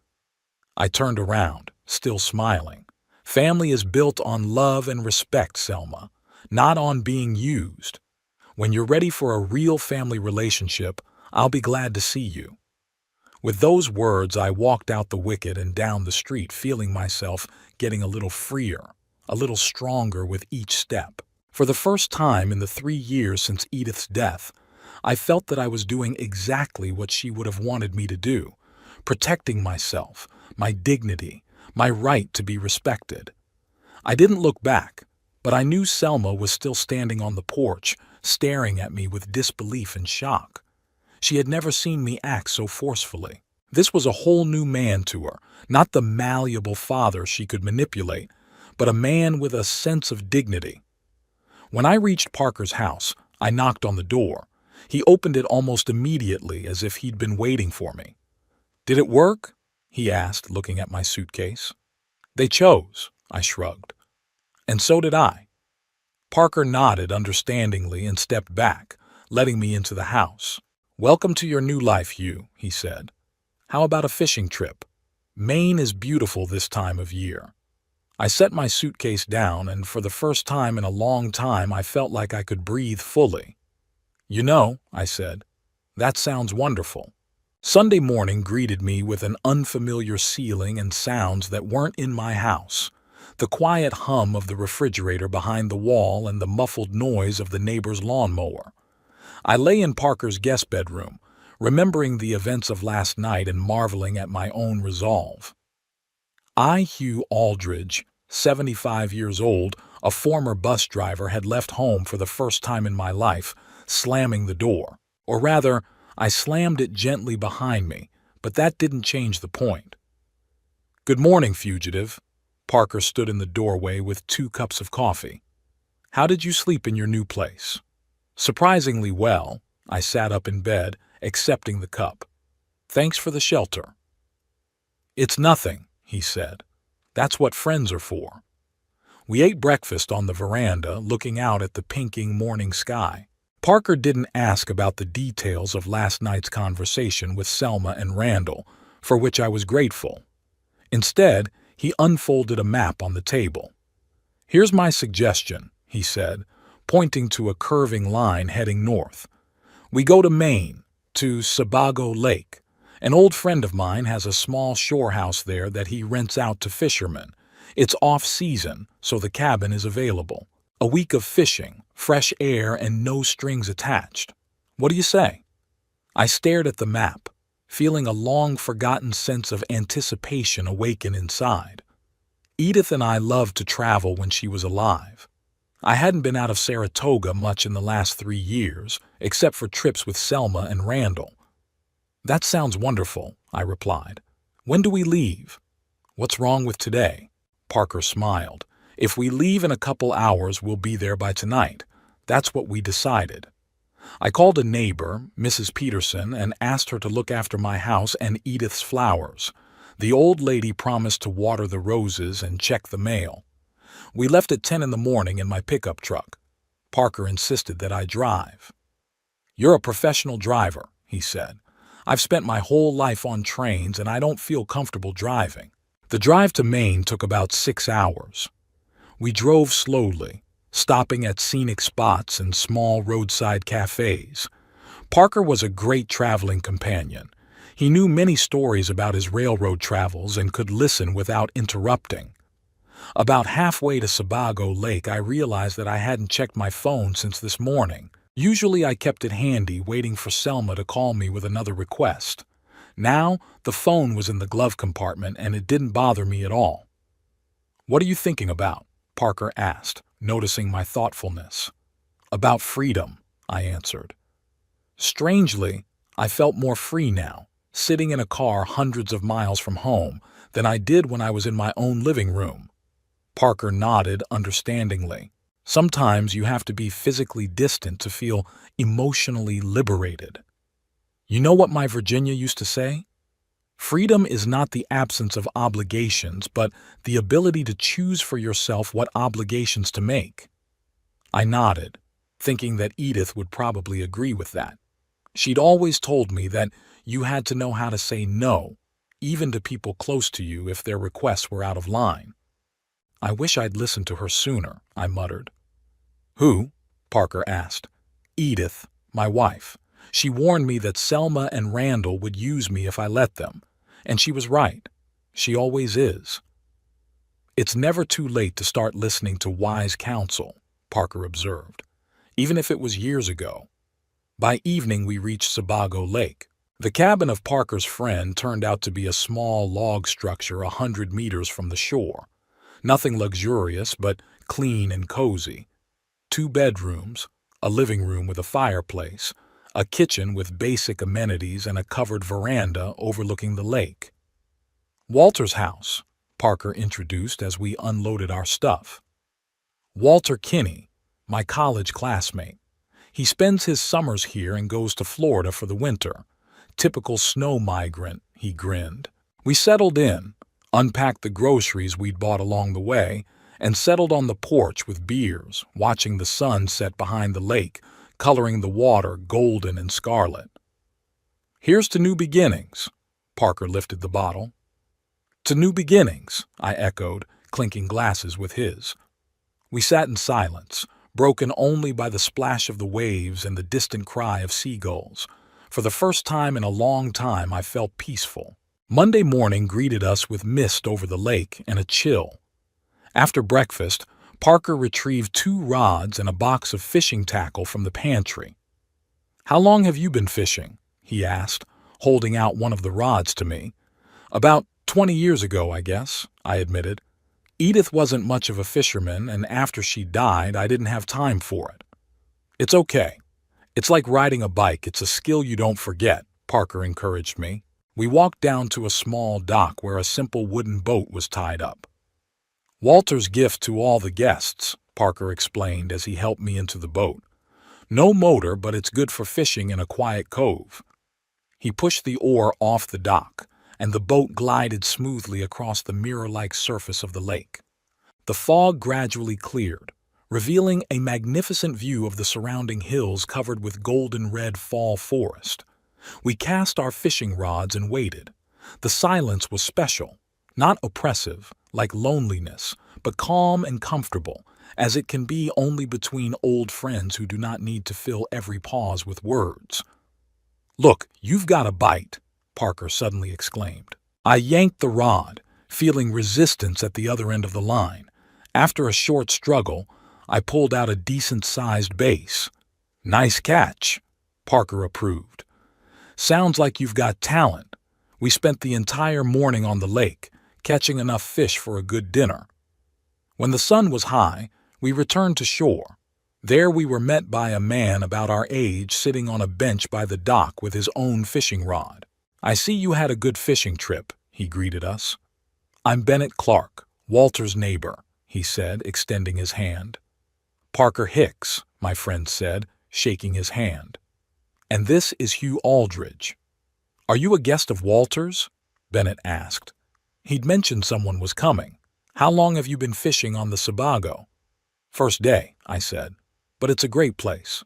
I turned around, still smiling. Family is built on love and respect, Selma, not on being used. When you're ready for a real family relationship, I'll be glad to see you. With those words, I walked out the wicket and down the street, feeling myself getting a little freer, a little stronger with each step. For the first time in the 3 years since Edith's death, I felt that I was doing exactly what she would have wanted me to do, protecting myself, my dignity, my right to be respected. I didn't look back, but I knew Selma was still standing on the porch, staring at me with disbelief and shock. She had never seen me act so forcefully. This was a whole new man to her, not the malleable father she could manipulate, but a man with a sense of dignity. When I reached Parker's house, I knocked on the door. He opened it almost immediately, as if he'd been waiting for me. "Did it work?" he asked, looking at my suitcase. "They chose," I shrugged. "And so did I." Parker nodded understandingly and stepped back, letting me into the house. "Welcome to your new life, Hugh," he said. "How about a fishing trip? Maine is beautiful this time of year." I set my suitcase down, and for the first time in a long time I felt like I could breathe fully. "You know," I said, "that sounds wonderful." Sunday morning greeted me with an unfamiliar ceiling and sounds that weren't in my house. The quiet hum of the refrigerator behind the wall and the muffled noise of the neighbor's lawnmower. I lay in Parker's guest bedroom, remembering the events of last night and marveling at my own resolve. I, Hugh Aldridge, 75 years old, a former bus driver, had left home for the first time in my life, slamming the door. Or rather, I slammed it gently behind me, but that didn't change the point. "Good morning, fugitive." Parker stood in the doorway with 2 cups of coffee. "How did you sleep in your new place?" "Surprisingly well." I sat up in bed, accepting the cup. "Thanks for the shelter." "It's nothing," he said. "That's what friends are for." We ate breakfast on the veranda, looking out at the pinking morning sky. Parker didn't ask about the details of last night's conversation with Selma and Randall, for which I was grateful. Instead, he unfolded a map on the table. "Here's my suggestion," he said, pointing to a curving line heading north. "We go to Maine, to Sebago Lake. An old friend of mine has a small shore house there that he rents out to fishermen. It's off-season, so the cabin is available. A week of fishing, fresh air, and no strings attached. What do you say?" I stared at the map, feeling a long-forgotten sense of anticipation awaken inside. Edith and I loved to travel when she was alive. I hadn't been out of Saratoga much in the last 3 years, except for trips with Selma and Randall. "That sounds wonderful," I replied. "When do we leave?" "What's wrong with today?" Parker smiled. "If we leave in a couple hours, we'll be there by tonight. That's what we decided." I called a neighbor, Mrs. Peterson, and asked her to look after my house and Edith's flowers. The old lady promised to water the roses and check the mail. We left at 10 in the morning in my pickup truck. Parker insisted that I drive. "You're a professional driver," he said. "I've spent my whole life on trains and I don't feel comfortable driving." The drive to Maine took about 6 hours. We drove slowly, stopping at scenic spots and small roadside cafes. Parker was a great traveling companion. He knew many stories about his railroad travels and could listen without interrupting. About halfway to Sebago Lake, I realized that I hadn't checked my phone since this morning. Usually I kept it handy, waiting for Selma to call me with another request. Now, the phone was in the glove compartment and it didn't bother me at all. "What are you thinking about?" Parker asked, noticing my thoughtfulness. "About freedom," I answered. Strangely, I felt more free now, sitting in a car hundreds of miles from home, than I did when I was in my own living room. Parker nodded understandingly. Sometimes you have to be physically distant to feel emotionally liberated. "You know what my Virginia used to say? Freedom is not the absence of obligations, but the ability to choose for yourself what obligations to make. I nodded, thinking that Edith would probably agree with that. She'd always told me that you had to know how to say no, even to people close to you if their requests were out of line. I wish I'd listened to her sooner, I muttered. Who? Parker asked. Edith, my wife. She warned me that Selma and Randall would use me if I let them, and she was right. She always is. It's never too late to start listening to wise counsel, Parker observed, even if it was years ago. By evening we reached Sebago Lake. The cabin of Parker's friend turned out to be a small log structure 100 meters from the shore. Nothing luxurious, but clean and cozy. 2 bedrooms, a living room with a fireplace, a kitchen with basic amenities, and a covered veranda overlooking the lake. Walter's house, Parker introduced as we unloaded our stuff. Walter Kinney, my college classmate. He spends his summers here and goes to Florida for the winter. Typical snow migrant, he grinned. We settled in, unpacked the groceries we'd bought along the way, and settled on the porch with beers, watching the sun set behind the lake, coloring the water golden and scarlet. Here's to new beginnings. Parker lifted the bottle. To new beginnings, I echoed, clinking glasses with his. We sat in silence, broken only by the splash of the waves and the distant cry of seagulls. For the first time in a long time, I felt peaceful. Monday morning greeted us with mist over the lake and a chill. After breakfast, Parker retrieved 2 rods and a box of fishing tackle from the pantry. How long have you been fishing? He asked, holding out one of the rods to me. About 20 years ago, I guess, I admitted. Edith wasn't much of a fisherman, and after she died, I didn't have time for it. It's okay. It's like riding a bike. It's a skill you don't forget, Parker encouraged me. We walked down to a small dock where a simple wooden boat was tied up. Walter's gift to all the guests, Parker explained as he helped me into the boat. No motor, but it's good for fishing in a quiet cove. He pushed the oar off the dock, and the boat glided smoothly across the mirror-like surface of the lake. The fog gradually cleared, revealing a magnificent view of the surrounding hills covered with golden-red fall forest. We cast our fishing rods and waited. The silence was special, not oppressive, like loneliness, but calm and comfortable, as it can be only between old friends who do not need to fill every pause with words. Look, you've got a bite, Parker suddenly exclaimed. I yanked the rod, feeling resistance at the other end of the line. After a short struggle, I pulled out a decent-sized bass. Nice catch, Parker approved. Sounds like you've got talent. We spent the entire morning on the lake, catching enough fish for a good dinner. When the sun was high, we returned to shore. There we were met by a man about our age sitting on a bench by the dock with his own fishing rod. I see you had a good fishing trip, he greeted us. I'm Bennett Clark, Walter's neighbor, he said, extending his hand. Parker Hicks, my friend said, shaking his hand. And this is Hugh Aldridge. Are you a guest of Walter's? Bennett asked. He'd mentioned someone was coming. How long have you been fishing on the Sebago? First day, I said. But it's a great place.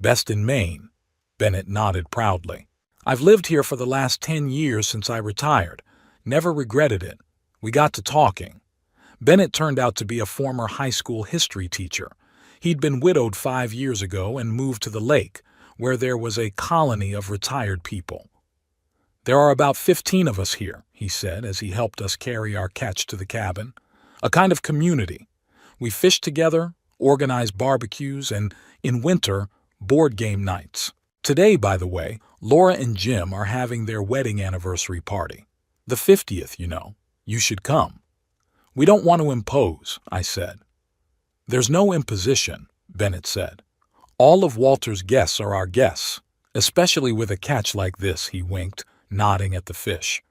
Best in Maine. Bennett nodded proudly. I've lived here for the last 10 years since I retired. Never regretted it. We got to talking. Bennett turned out to be a former high school history teacher. He'd been widowed 5 years ago and moved to the lake, where there was a colony of retired people. There are about 15 of us here, he said as he helped us carry our catch to the cabin. A kind of community. We fish together, organize barbecues, and, in winter, board game nights. Today, by the way, Laura and Jim are having their wedding anniversary party. The 50th, you know. You should come. We don't want to impose, I said. There's no imposition, Bennett said. All of Walter's guests are our guests, especially with a catch like this, he winked, nodding at the fish.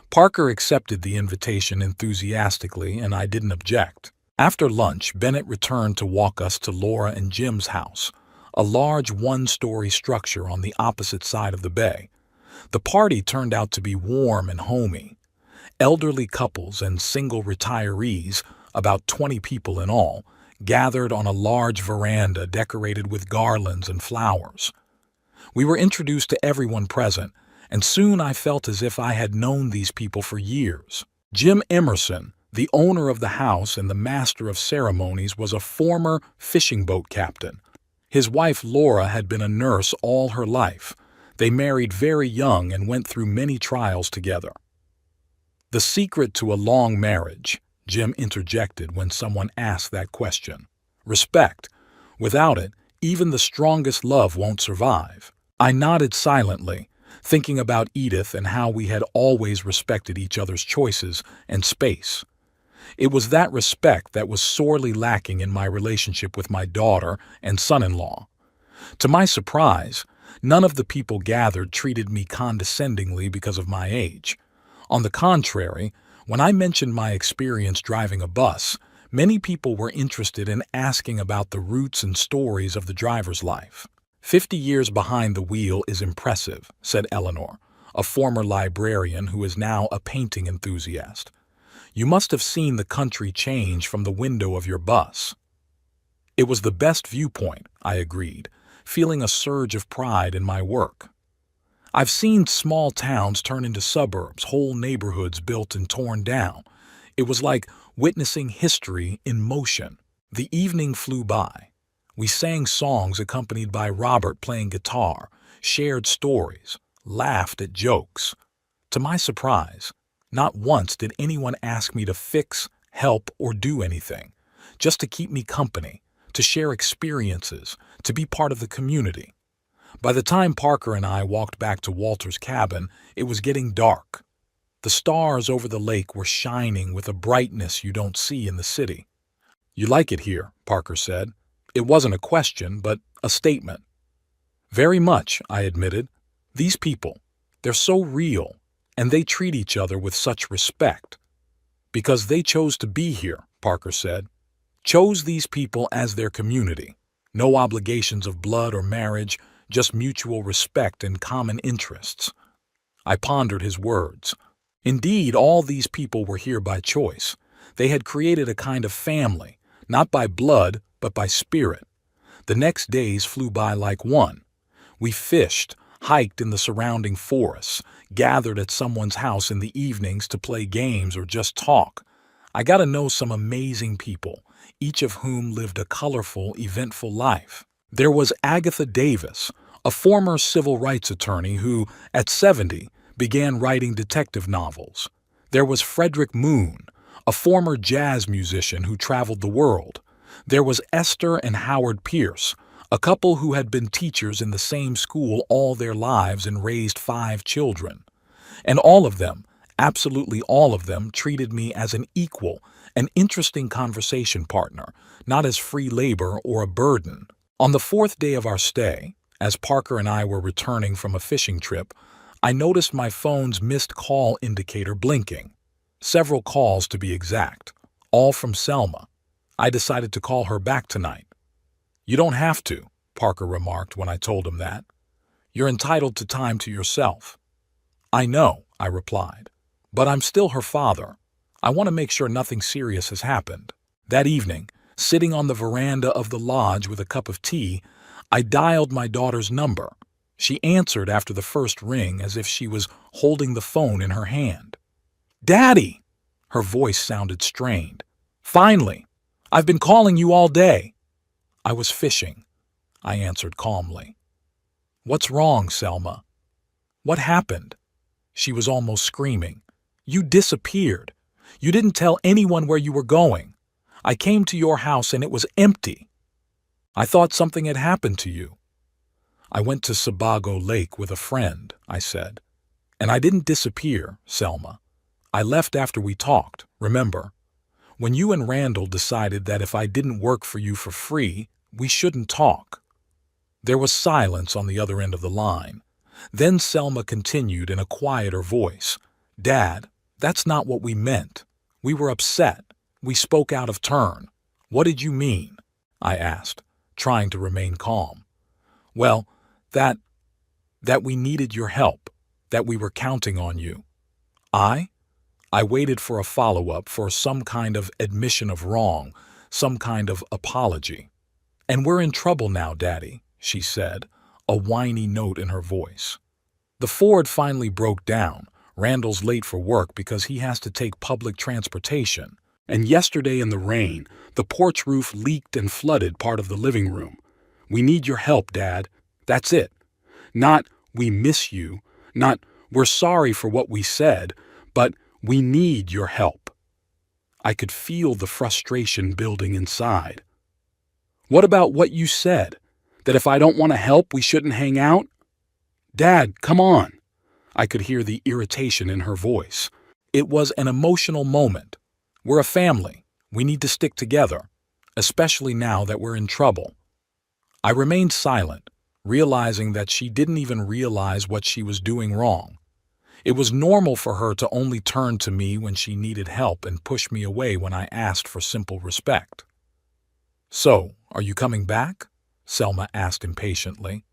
Parker accepted the invitation enthusiastically, and I didn't object. After lunch, Bennett returned to walk us to Laura and Jim's house, a large one-story structure on the opposite side of the bay. The party turned out to be warm and homey. Elderly couples and single retirees, about 20 people in all, gathered on a large veranda decorated with garlands and flowers. We were introduced to everyone present, and soon I felt as if I had known these people for years. Jim Emerson, the owner of the house and the master of ceremonies, was a former fishing boat captain. His wife Laura had been a nurse all her life. They married very young and went through many trials together. The secret to a long marriage, Jim interjected when someone asked that question. Respect. Without it, even the strongest love won't survive. I nodded silently, thinking about Edith and how we had always respected each other's choices and space. It was that respect that was sorely lacking in my relationship with my daughter and son-in-law. To my surprise, none of the people gathered treated me condescendingly because of my age. On the contrary, when I mentioned my experience driving a bus, many people were interested in asking about the roots and stories of the driver's life. 50 years behind the wheel is impressive, said Eleanor, a former librarian who is now a painting enthusiast. You must have seen the country change from the window of your bus. It was the best viewpoint, I agreed, feeling a surge of pride in my work. I've seen small towns turn into suburbs, whole neighborhoods built and torn down. It was like witnessing history in motion. The evening flew by. We sang songs accompanied by Robert playing guitar, shared stories, laughed at jokes. To my surprise, not once did anyone ask me to fix, help, or do anything, just to keep me company, to share experiences, to be part of the community. By the time Parker and I walked back to Walter's cabin, it was getting dark. The stars over the lake were shining with a brightness you don't see in the city. "You like it here," Parker said. It wasn't a question, but a statement. "Very much," I admitted. "These people, they're so real, and they treat each other with such respect." "Because they chose to be here," Parker said. "Chose these people as their community. No obligations of blood or marriage, just mutual respect and common interests." I pondered his words. Indeed, all these people were here by choice. They had created a kind of family, not by blood, but by spirit. The next days flew by like one. We fished, hiked in the surrounding forests, gathered at someone's house in the evenings to play games or just talk. I got to know some amazing people, each of whom lived a colorful, eventful life. There was Agatha Davis, a former civil rights attorney who, at 70, began writing detective novels. There was Frederick Moon, a former jazz musician who traveled the world. There was Esther and Howard Pierce, a couple who had been teachers in the same school all their lives and raised 5 children. And all of them, absolutely all of them, treated me as an equal, an interesting conversation partner, not as free labor or a burden. On the 4th day of our stay, as Parker and I were returning from a fishing trip, I noticed my phone's missed call indicator blinking. Several calls to be exact, all from Selma. I decided to call her back tonight. "You don't have to," Parker remarked when I told him that. "You're entitled to time to yourself." "I know," I replied, "but I'm still her father. I want to make sure nothing serious has happened." That evening, sitting on the veranda of the lodge with a cup of tea, I dialed my daughter's number. She answered after the first ring as if she was holding the phone in her hand. "Daddy!" Her voice sounded strained. "Finally! I've been calling you all day." "I was fishing," I answered calmly. "What's wrong, Selma?" "What happened?" She was almost screaming. "You disappeared. You didn't tell anyone where you were going. I came to your house and it was empty. I thought something had happened to you." "I went to Sebago Lake with a friend," I said. "And I didn't disappear, Selma. I left after we talked, remember? When you and Randall decided that if I didn't work for you for free, we shouldn't talk." There was silence on the other end of the line. Then Selma continued in a quieter voice. "Dad, that's not what we meant. We were upset. We spoke out of turn." "What did you mean?" I asked, trying to remain calm. "Well, that we needed your help. that we were counting on you. I? I waited for a follow-up, for some kind of admission of wrong, some kind of apology. "And we're in trouble now, Daddy," she said, a whiny note in her voice. The Ford finally broke down. Randall's late for work because he has to take public transportation. And yesterday in the rain, the porch roof leaked and flooded part of the living room. "We need your help, Dad." That's it. Not, "We miss you," not, "We're sorry for what we said," but, "We need your help." I could feel the frustration building inside. "What about what you said? That if I don't want to help, we shouldn't hang out?" "Dad, come on." I could hear the irritation in her voice. It was an emotional moment. We're a family. We need to stick together, especially now that we're in trouble. I remained silent, realizing that she didn't even realize what she was doing wrong. It was normal for her to only turn to me when she needed help and push me away when I asked for simple respect. "So, are you coming back?" Selma asked impatiently.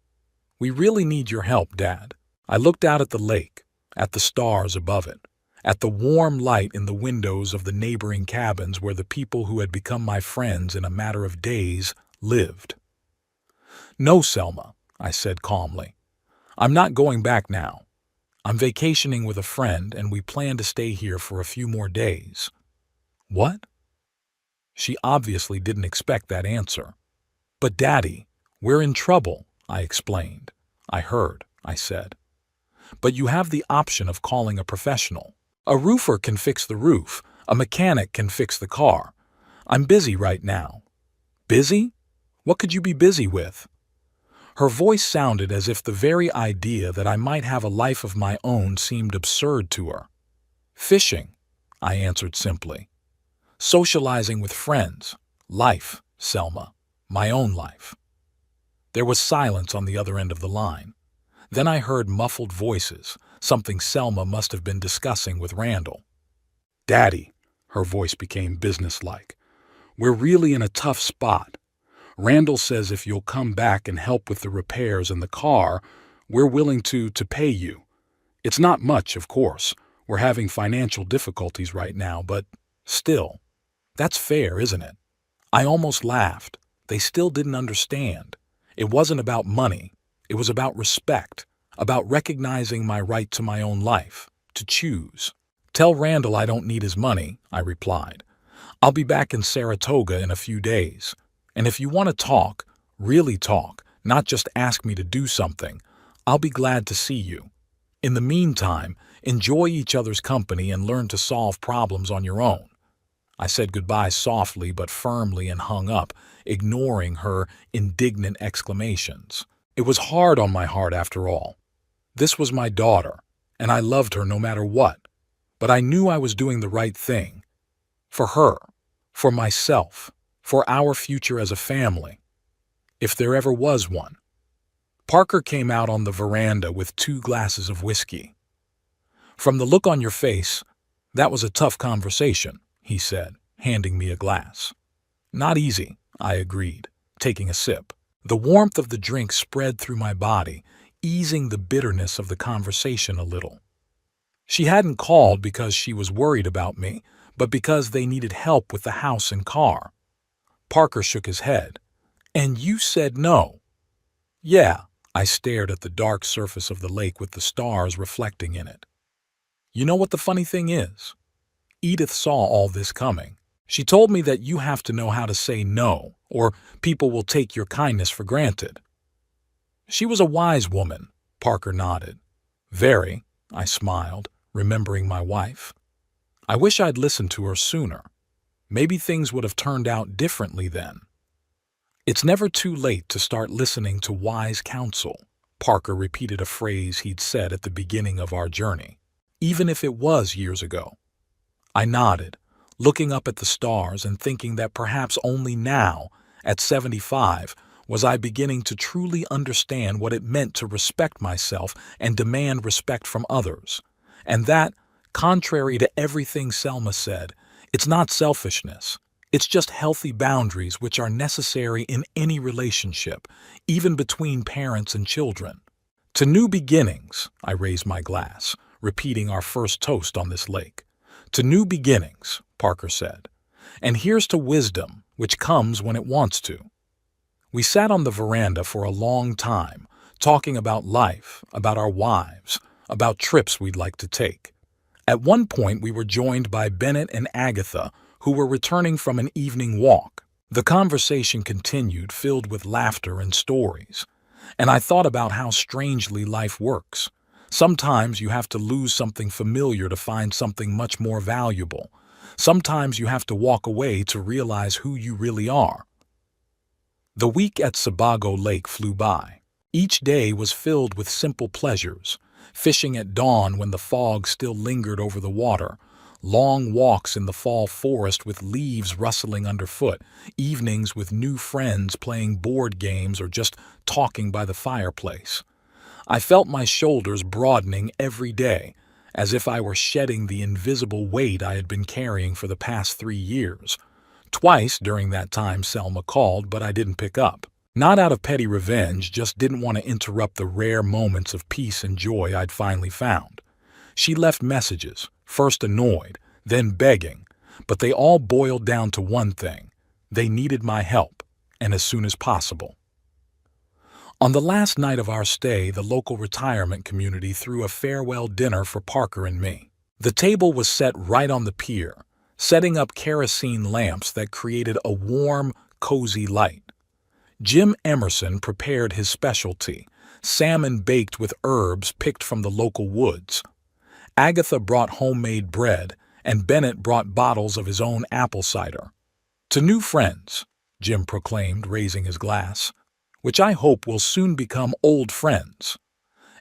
"We really need your help, Dad." I looked out at the lake, at the stars above it, at the warm light in the windows of the neighboring cabins where the people who had become my friends in a matter of days lived. "No, Selma," I said calmly. "I'm not going back now. I'm vacationing with a friend and we plan to stay here for a few more days." "What?" She obviously didn't expect that answer. "But Daddy, we're in trouble," I explained. "I heard," I said. "But you have the option of calling a professional. A roofer can fix the roof. A mechanic can fix the car. I'm busy right now." "Busy? What could you be busy with?" Her voice sounded as if the very idea that I might have a life of my own seemed absurd to her. "Fishing," I answered simply. "Socializing with friends. Life, Selma. My own life." There was silence on the other end of the line. Then I heard muffled voices, something Selma must have been discussing with Randall. "Daddy," her voice became businesslike, "we're really in a tough spot. Randall says if you'll come back and help with the repairs in the car, we're willing to pay you. It's not much, of course. We're having financial difficulties right now, but still. That's fair, isn't it?" I almost laughed. They still didn't understand. It wasn't about money. It was about respect, about recognizing my right to my own life, to choose. "Tell Randall I don't need his money," I replied. "I'll be back in Saratoga in a few days. And if you want to talk, really talk, not just ask me to do something, I'll be glad to see you. In the meantime, enjoy each other's company and learn to solve problems on your own." I said goodbye softly but firmly and hung up, ignoring her indignant exclamations. It was hard on my heart after all. This was my daughter, and I loved her no matter what. But I knew I was doing the right thing. For her, for myself, for our future as a family. If there ever was one. Parker came out on the veranda with 2 glasses of whiskey. "From the look on your face, that was a tough conversation," he said, handing me a glass. "Not easy," I agreed, taking a sip. The warmth of the drink spread through my body, easing the bitterness of the conversation a little. She hadn't called because she was worried about me, but because they needed help with the house and car. Parker shook his head. "And you said no?" "Yeah," I stared at the dark surface of the lake with the stars reflecting in it. "You know what the funny thing is? Edith saw all this coming. She told me that you have to know how to say no, or people will take your kindness for granted." "She was a wise woman," Parker nodded. "Very," I smiled, remembering my wife. "I wish I'd listened to her sooner. Maybe things would have turned out differently then." "It's never too late to start listening to wise counsel," Parker repeated a phrase he'd said at the beginning of our journey, even if it was years ago. I nodded, looking up at the stars and thinking that perhaps only now, at 75, was I beginning to truly understand what it meant to respect myself and demand respect from others. And that, contrary to everything Selma said, it's not selfishness. It's just healthy boundaries which are necessary in any relationship, even between parents and children. To new beginnings, I raised my glass, repeating our first toast on this lake. To new beginnings, Parker said. And here's to wisdom, which comes when it wants to. We sat on the veranda for a long time, talking about life, about our wives, about trips we'd like to take. At one point, we were joined by Bennett and Agatha, who were returning from an evening walk. The conversation continued, filled with laughter and stories. And I thought about how strangely life works. Sometimes you have to lose something familiar to find something much more valuable. Sometimes you have to walk away to realize who you really are. The week at Sebago Lake flew by. Each day was filled with simple pleasures. Fishing at dawn when the fog still lingered over the water, long walks in the fall forest with leaves rustling underfoot, evenings with new friends playing board games or just talking by the fireplace. I felt my shoulders broadening every day, as if I were shedding the invisible weight I had been carrying for the past 3 years. Twice during that time Selma called, but I didn't pick up. Not out of petty revenge, just didn't want to interrupt the rare moments of peace and joy I'd finally found. She left messages, first annoyed, then begging, but they all boiled down to one thing. They needed my help, and as soon as possible. On the last night of our stay, the local retirement community threw a farewell dinner for Parker and me. The table was set right on the pier, setting up kerosene lamps that created a warm, cozy light. Jim Emerson prepared his specialty, salmon baked with herbs picked from the local woods. Agatha brought homemade bread, and Bennett brought bottles of his own apple cider. To new friends, Jim proclaimed, raising his glass, which I hope will soon become old friends.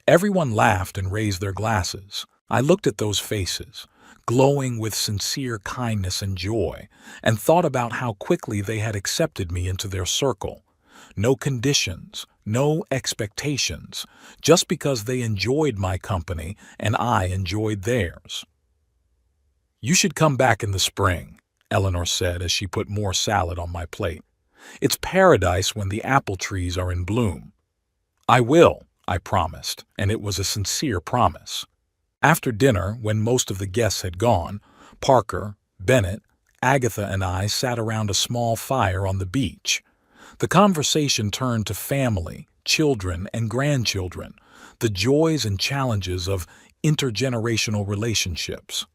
Everyone laughed and raised their glasses. I looked at those faces, glowing with sincere kindness and joy, and thought about how quickly they had accepted me into their circle. No conditions, no expectations, just because they enjoyed my company and I enjoyed theirs. "You should come back in the spring," Eleanor said as she put more salad on my plate. "It's paradise when the apple trees are in bloom." "I will," I promised, and it was a sincere promise. After dinner, when most of the guests had gone, Parker, Bennett, Agatha and I sat around a small fire on the beach. The conversation turned to family, children, and grandchildren, the joys and challenges of intergenerational relationships.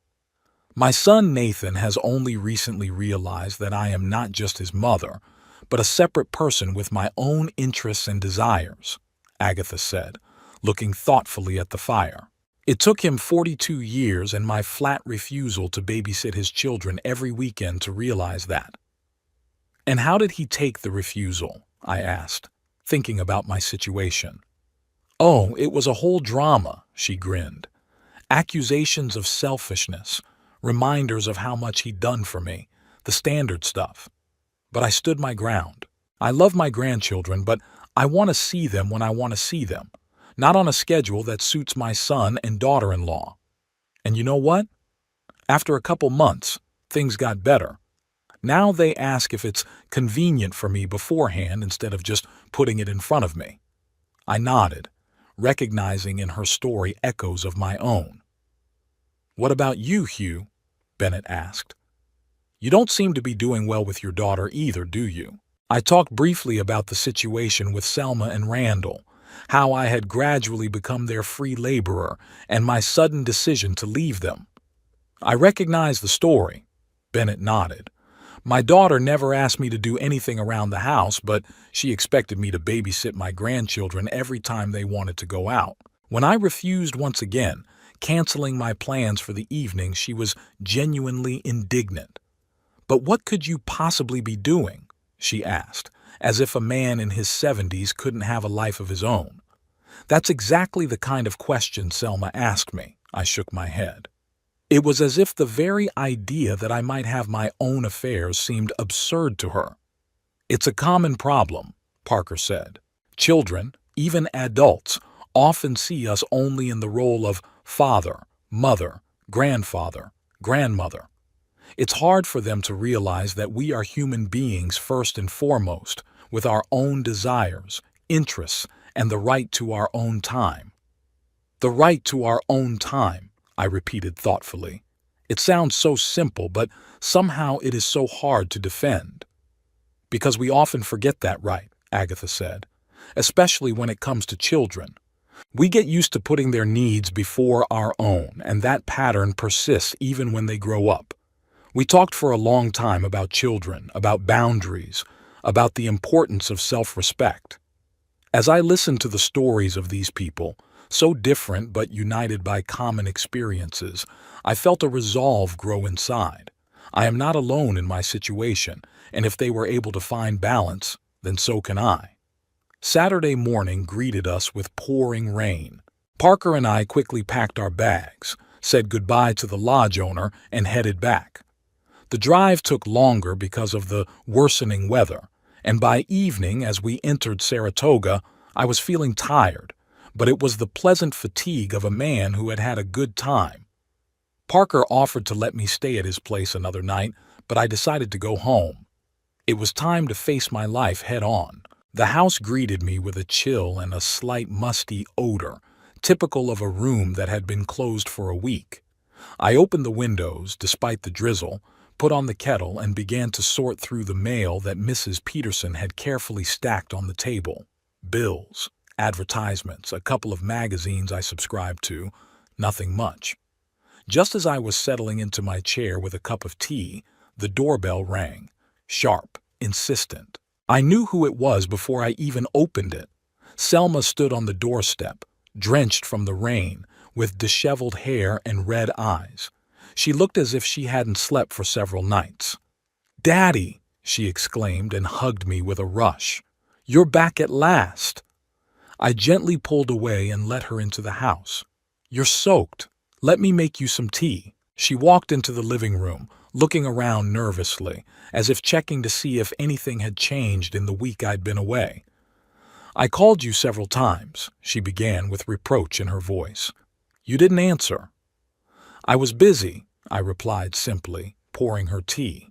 My son Nathan has only recently realized that I am not just his mother, but a separate person with my own interests and desires, Agatha said, looking thoughtfully at the fire. It took him 42 years and my flat refusal to babysit his children every weekend to realize that. "And how did he take the refusal?" I asked, thinking about my situation. "Oh, it was a whole drama," she grinned. "Accusations of selfishness, reminders of how much he'd done for me, the standard stuff. But I stood my ground. I love my grandchildren, but I want to see them when I want to see them, not on a schedule that suits my son and daughter-in-law. And you know what? After a couple months, things got better. Now they ask if it's convenient for me beforehand instead of just putting it in front of me." I nodded, recognizing in her story echoes of my own. "What about you, Hugh?" Bennett asked. "You don't seem to be doing well with your daughter either, do you?" I talked briefly about the situation with Selma and Randall, how I had gradually become their free laborer, and my sudden decision to leave them. "I recognize the story," Bennett nodded. "My daughter never asked me to do anything around the house, but she expected me to babysit my grandchildren every time they wanted to go out. When I refused once again, canceling my plans for the evening, she was genuinely indignant. 'But what could you possibly be doing?' she asked, as if a man in his 70s couldn't have a life of his own. That's exactly the kind of question Selma asked me. I shook my head. It was as if the very idea that I might have my own affairs seemed absurd to her. "It's a common problem," Parker said. "Children, even adults, often see us only in the role of father, mother, grandfather, grandmother. It's hard for them to realize that we are human beings first and foremost, with our own desires, interests, and the right to our own time. The right to our own time, I repeated thoughtfully. It sounds so simple, but somehow it is so hard to defend. Because we often forget that right, Agatha said, especially when it comes to children. We get used to putting their needs before our own, and that pattern persists even when they grow up. We talked for a long time about children, about boundaries, about the importance of self-respect. As I listened to the stories of these people, so different but united by common experiences, I felt a resolve grow inside. I am not alone in my situation, and if they were able to find balance, then so can I. Saturday morning greeted us with pouring rain. Parker and I quickly packed our bags, said goodbye to the lodge owner, and headed back. The drive took longer because of the worsening weather, and by evening, as we entered Saratoga, I was feeling tired, but it was the pleasant fatigue of a man who had had a good time. Parker offered to let me stay at his place another night, but I decided to go home. It was time to face my life head on. The house greeted me with a chill and a slight musty odor, typical of a room that had been closed for a week. I opened the windows, despite the drizzle, put on the kettle, and began to sort through the mail that Mrs. Peterson had carefully stacked on the table. Bills, advertisements, a couple of magazines I subscribed to, nothing much. Just as I was settling into my chair with a cup of tea, the doorbell rang, sharp, insistent. I knew who it was before I even opened it. Selma stood on the doorstep, drenched from the rain, with disheveled hair and red eyes. She looked as if she hadn't slept for several nights. "Daddy!" she exclaimed and hugged me with a rush. "You're back at last!" I gently pulled away and let her into the house. "You're soaked. Let me make you some tea." She walked into the living room, looking around nervously, as if checking to see if anything had changed in the week I'd been away. "I called you several times," she began with reproach in her voice. "You didn't answer." "I was busy," I replied simply, pouring her tea.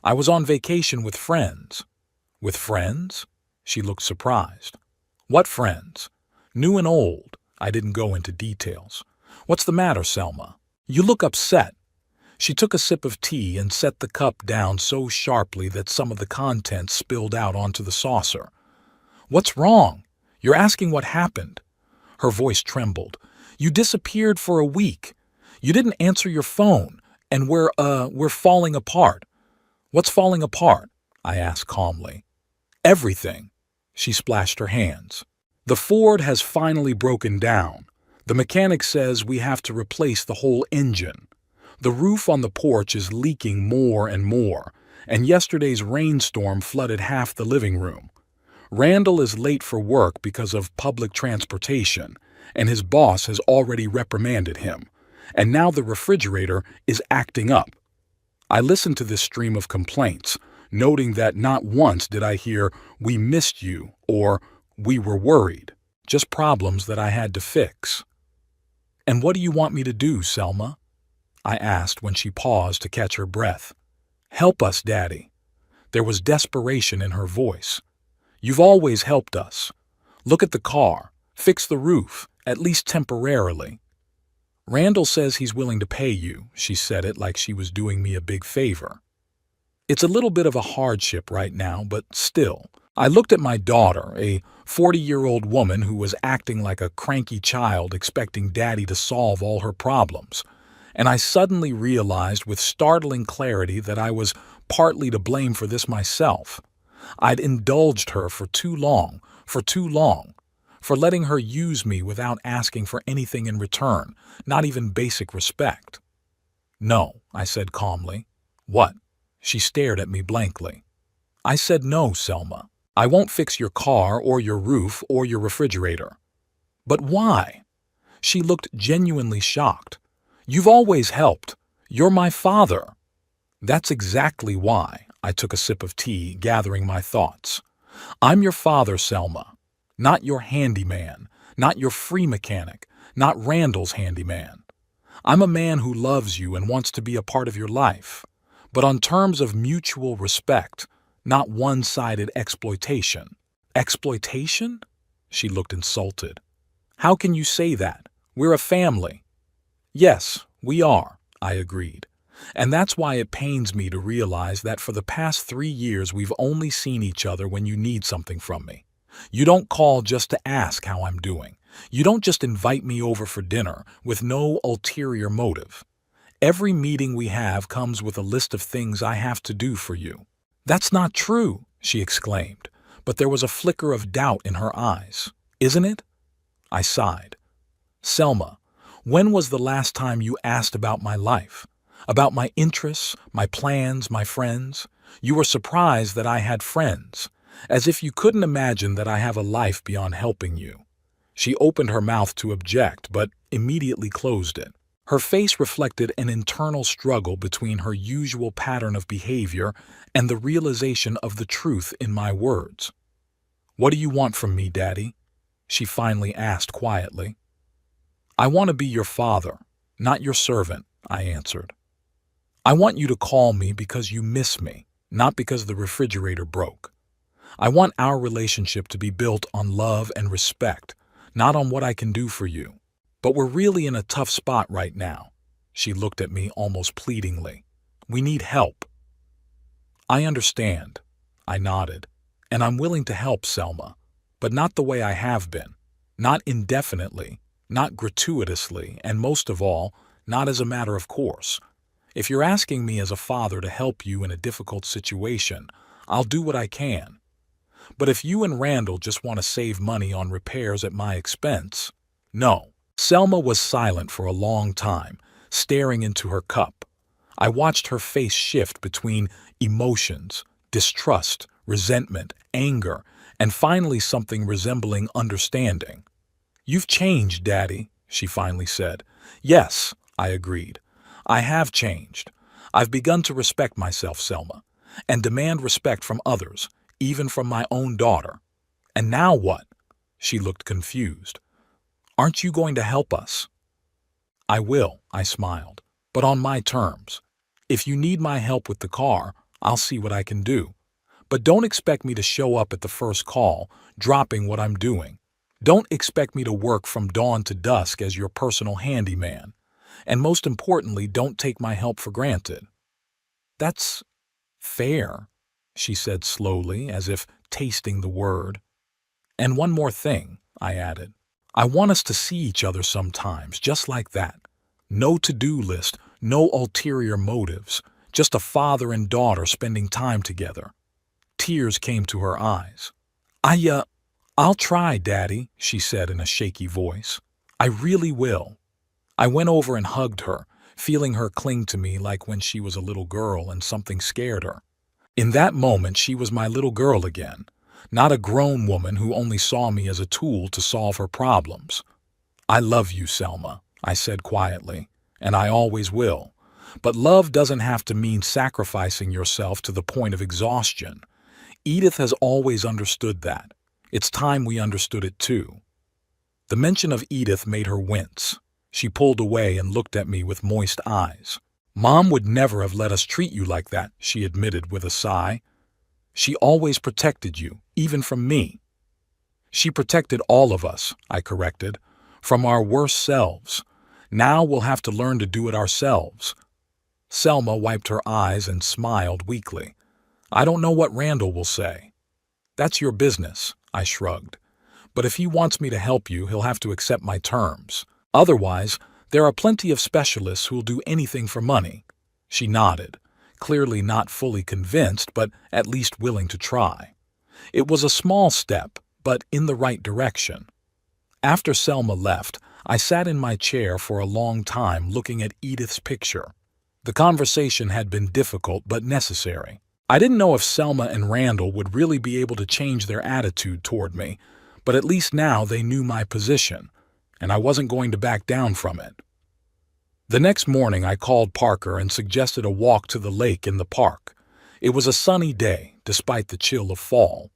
"I was on vacation with friends." "With friends?" She looked surprised. "What friends?" "New and old." I didn't go into details. "What's the matter, Selma? You look upset." She took a sip of tea and set the cup down so sharply that some of the contents spilled out onto the saucer. "What's wrong? You're asking what happened." Her voice trembled. "You disappeared for a week. You didn't answer your phone, and we're falling apart." "What's falling apart?" I asked calmly. "Everything." She splashed her hands. "The Ford has finally broken down. The mechanic says we have to replace the whole engine. The roof on the porch is leaking more and more, and yesterday's rainstorm flooded half the living room. Randall is late for work because of public transportation, and his boss has already reprimanded him, and now the refrigerator is acting up." I listened to this stream of complaints, noting that not once did I hear, "We missed you," or "We were worried," just problems that I had to fix. "And what do you want me to do, Selma?" I asked when she paused to catch her breath. "Help us, Daddy." There was desperation in her voice. "You've always helped us. Look at the car. Fix the roof, at least temporarily." "Randall says he's willing to pay you," she said it like she was doing me a big favor. "It's a little bit of a hardship right now, but still." I looked at my daughter, a 40-year-old woman who was acting like a cranky child expecting Daddy to solve all her problems, and I suddenly realized with startling clarity that I was partly to blame for this myself. I'd indulged her for too long, for letting her use me without asking for anything in return, not even basic respect. "No," I said calmly. "What?" She stared at me blankly. "I said no, Selma. I won't fix your car or your roof or your refrigerator." "But why?" She looked genuinely shocked. "You've always helped. You're my father." "That's exactly why." I took a sip of tea, gathering my thoughts. "I'm your father, Selma. Not your handyman, not your free mechanic, not Randall's handyman. I'm a man who loves you and wants to be a part of your life, but on terms of mutual respect, not one-sided exploitation." "Exploitation?" She looked insulted. How can you say that? We're a family. Yes, we are, I agreed. And that's why it pains me to realize that for the past 3 years we've only seen each other when you need something from me. You don't call just to ask how I'm doing. You don't just invite me over for dinner with no ulterior motive. Every meeting we have comes with a list of things I have to do for you. That's not true, she exclaimed, but there was a flicker of doubt in her eyes. Isn't it? I sighed. Selma, when was the last time you asked about my life? About my interests, my plans, my friends? You were surprised that I had friends, as if you couldn't imagine that I have a life beyond helping you. She opened her mouth to object, but immediately closed it. Her face reflected an internal struggle between her usual pattern of behavior and the realization of the truth in my words. What do you want from me, Daddy? She finally asked quietly. I want to be your father, not your servant, I answered. I want you to call me because you miss me, not because the refrigerator broke. I want our relationship to be built on love and respect, not on what I can do for you. But we're really in a tough spot right now. She looked at me almost pleadingly. We need help. I understand, I nodded, and I'm willing to help, Selma, but not the way I have been, not indefinitely, not gratuitously, and most of all, not as a matter of course. If you're asking me as a father to help you in a difficult situation, I'll do what I can. But if you and Randall just want to save money on repairs at my expense, no. Selma was silent for a long time, staring into her cup. I watched her face shift between emotions, distrust, resentment, anger, and finally something resembling understanding. You've changed, Daddy, she finally said. Yes, I agreed. I have changed. I've begun to respect myself, Selma, and demand respect from others, even from my own daughter. And now what? She looked confused. Aren't you going to help us? I will, I smiled, but on my terms. If you need my help with the car, I'll see what I can do. But don't expect me to show up at the first call, dropping what I'm doing. Don't expect me to work from dawn to dusk as your personal handyman. And most importantly, don't take my help for granted. That's fair, she said slowly, as if tasting the word. And one more thing, I added. I want us to see each other sometimes, just like that. No to-do list, no ulterior motives, just a father and daughter spending time together. Tears came to her eyes. I'll try, Daddy, she said in a shaky voice. I really will. I went over and hugged her, feeling her cling to me like when she was a little girl and something scared her. In that moment, she was my little girl again. Not a grown woman who only saw me as a tool to solve her problems. I love you, Selma, I said quietly, and I always will. But love doesn't have to mean sacrificing yourself to the point of exhaustion. Edith has always understood that. It's time we understood it too. The mention of Edith made her wince. She pulled away and looked at me with moist eyes. Mom would never have let us treat you like that, she admitted with a sigh. She always protected you, even from me. She protected all of us, I corrected, from our worst selves. Now we'll have to learn to do it ourselves. Selma wiped her eyes and smiled weakly. I don't know what Randall will say. That's your business, I shrugged. But if he wants me to help you, he'll have to accept my terms. Otherwise, there are plenty of specialists who'll do anything for money. She nodded, clearly not fully convinced, but at least willing to try. It was a small step, but in the right direction. After Selma left, I sat in my chair for a long time looking at Edith's picture. The conversation had been difficult but necessary. I didn't know if Selma and Randall would really be able to change their attitude toward me, but at least now they knew my position, and I wasn't going to back down from it. The next morning I called Parker and suggested a walk to the lake in the park. It was a sunny day, despite the chill of fall.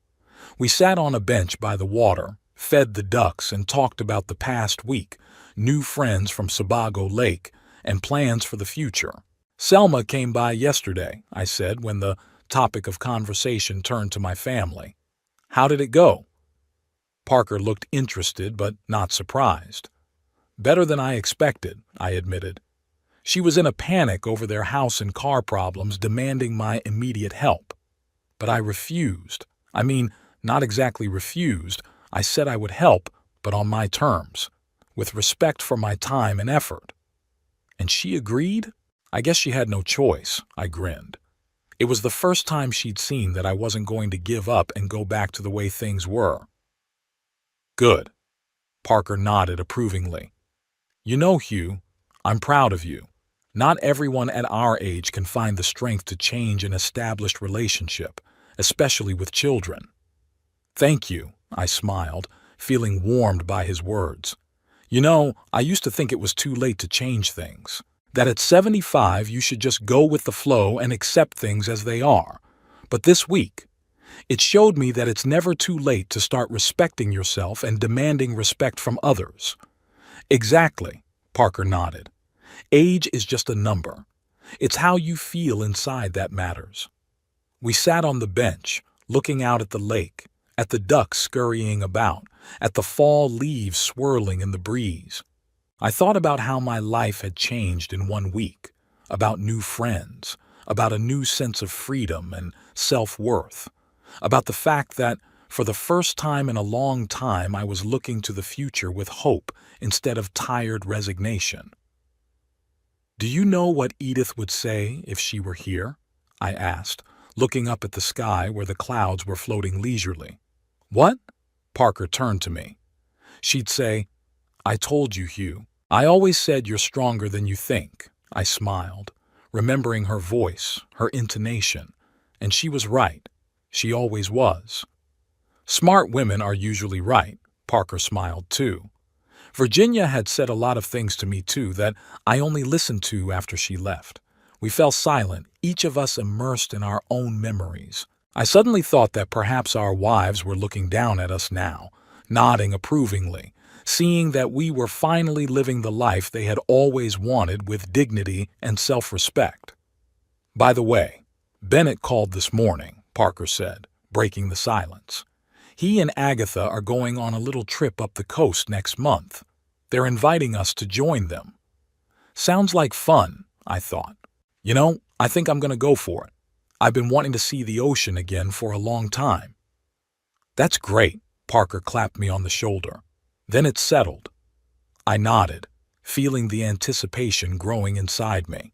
We sat on a bench by the water, fed the ducks, and talked about the past week, new friends from Sebago Lake, and plans for the future. Selma came by yesterday, I said when the topic of conversation turned to my family. How did it go? Parker looked interested but not surprised. Better than I expected, I admitted. She was in a panic over their house and car problems, demanding my immediate help. But I refused. I mean, not exactly refused. I said I would help, but on my terms, with respect for my time and effort. And she agreed? I guess she had no choice, I grinned. It was the first time she'd seen that I wasn't going to give up and go back to the way things were. Good. Parker nodded approvingly. You know, Hugh, I'm proud of you. Not everyone at our age can find the strength to change an established relationship, especially with children. Thank you, I smiled, feeling warmed by his words. You know, I used to think it was too late to change things. That at 75 you should just go with the flow and accept things as they are. But this week, it showed me that it's never too late to start respecting yourself and demanding respect from others. Exactly, Parker nodded. Age is just a number. It's how you feel inside that matters. We sat on the bench, looking out at the lake, at the ducks scurrying about, at the fall leaves swirling in the breeze. I thought about how my life had changed in 1 week, about new friends, about a new sense of freedom and self-worth, about the fact that, for the first time in a long time, I was looking to the future with hope instead of tired resignation. Do you know what Edith would say if she were here? I asked, looking up at the sky where the clouds were floating leisurely. What? Parker turned to me. She'd say, I told you, Hugh. I always said you're stronger than you think. I smiled, remembering her voice, her intonation, and she was right. She always was. Smart women are usually right. Parker smiled too. Virginia had said a lot of things to me too that I only listened to after she left. We fell silent, each of us immersed in our own memories. I suddenly thought that perhaps our wives were looking down at us now, nodding approvingly, seeing that we were finally living the life they had always wanted with dignity and self-respect. By the way, Bennett called this morning, Parker said, breaking the silence. He and Agatha are going on a little trip up the coast next month. They're inviting us to join them. Sounds like fun, I thought. You know, I think I'm going to go for it. I've been wanting to see the ocean again for a long time. That's great, Parker clapped me on the shoulder. Then it settled. I nodded, feeling the anticipation growing inside me.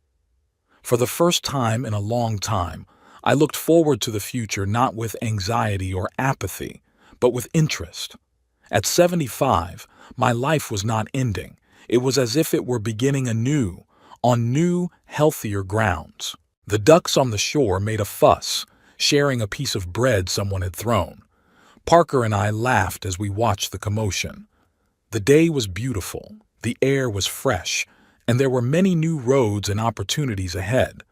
For the first time in a long time, I looked forward to the future not with anxiety or apathy, but with interest. At 75, my life was not ending. It was as if it were beginning anew, on new, healthier grounds. The ducks on the shore made a fuss, sharing a piece of bread someone had thrown. Parker and I laughed as we watched the commotion. The day was beautiful, the air was fresh, and there were many new roads and opportunities ahead.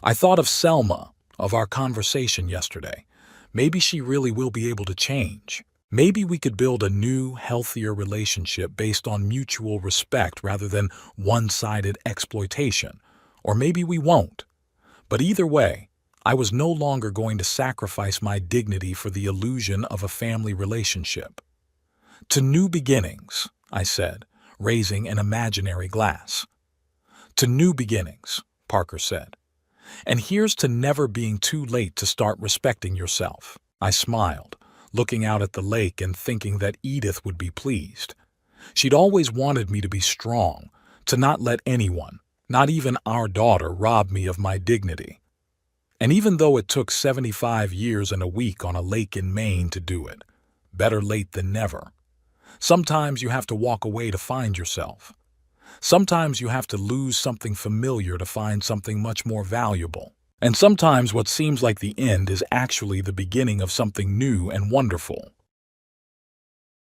I thought of Selma, of our conversation yesterday. Maybe she really will be able to change. Maybe we could build a new, healthier relationship based on mutual respect rather than one-sided exploitation. Or maybe we won't. But either way, I was no longer going to sacrifice my dignity for the illusion of a family relationship. To new beginnings, I said, raising an imaginary glass. To new beginnings, Parker said. And here's to never being too late to start respecting yourself. I smiled, looking out at the lake and thinking that Edith would be pleased. She'd always wanted me to be strong, to not let anyone, not even our daughter, rob me of my dignity. And even though it took 75 years and a week on a lake in Maine to do it, better late than never. Sometimes you have to walk away to find yourself. Sometimes you have to lose something familiar to find something much more valuable. And sometimes what seems like the end is actually the beginning of something new and wonderful.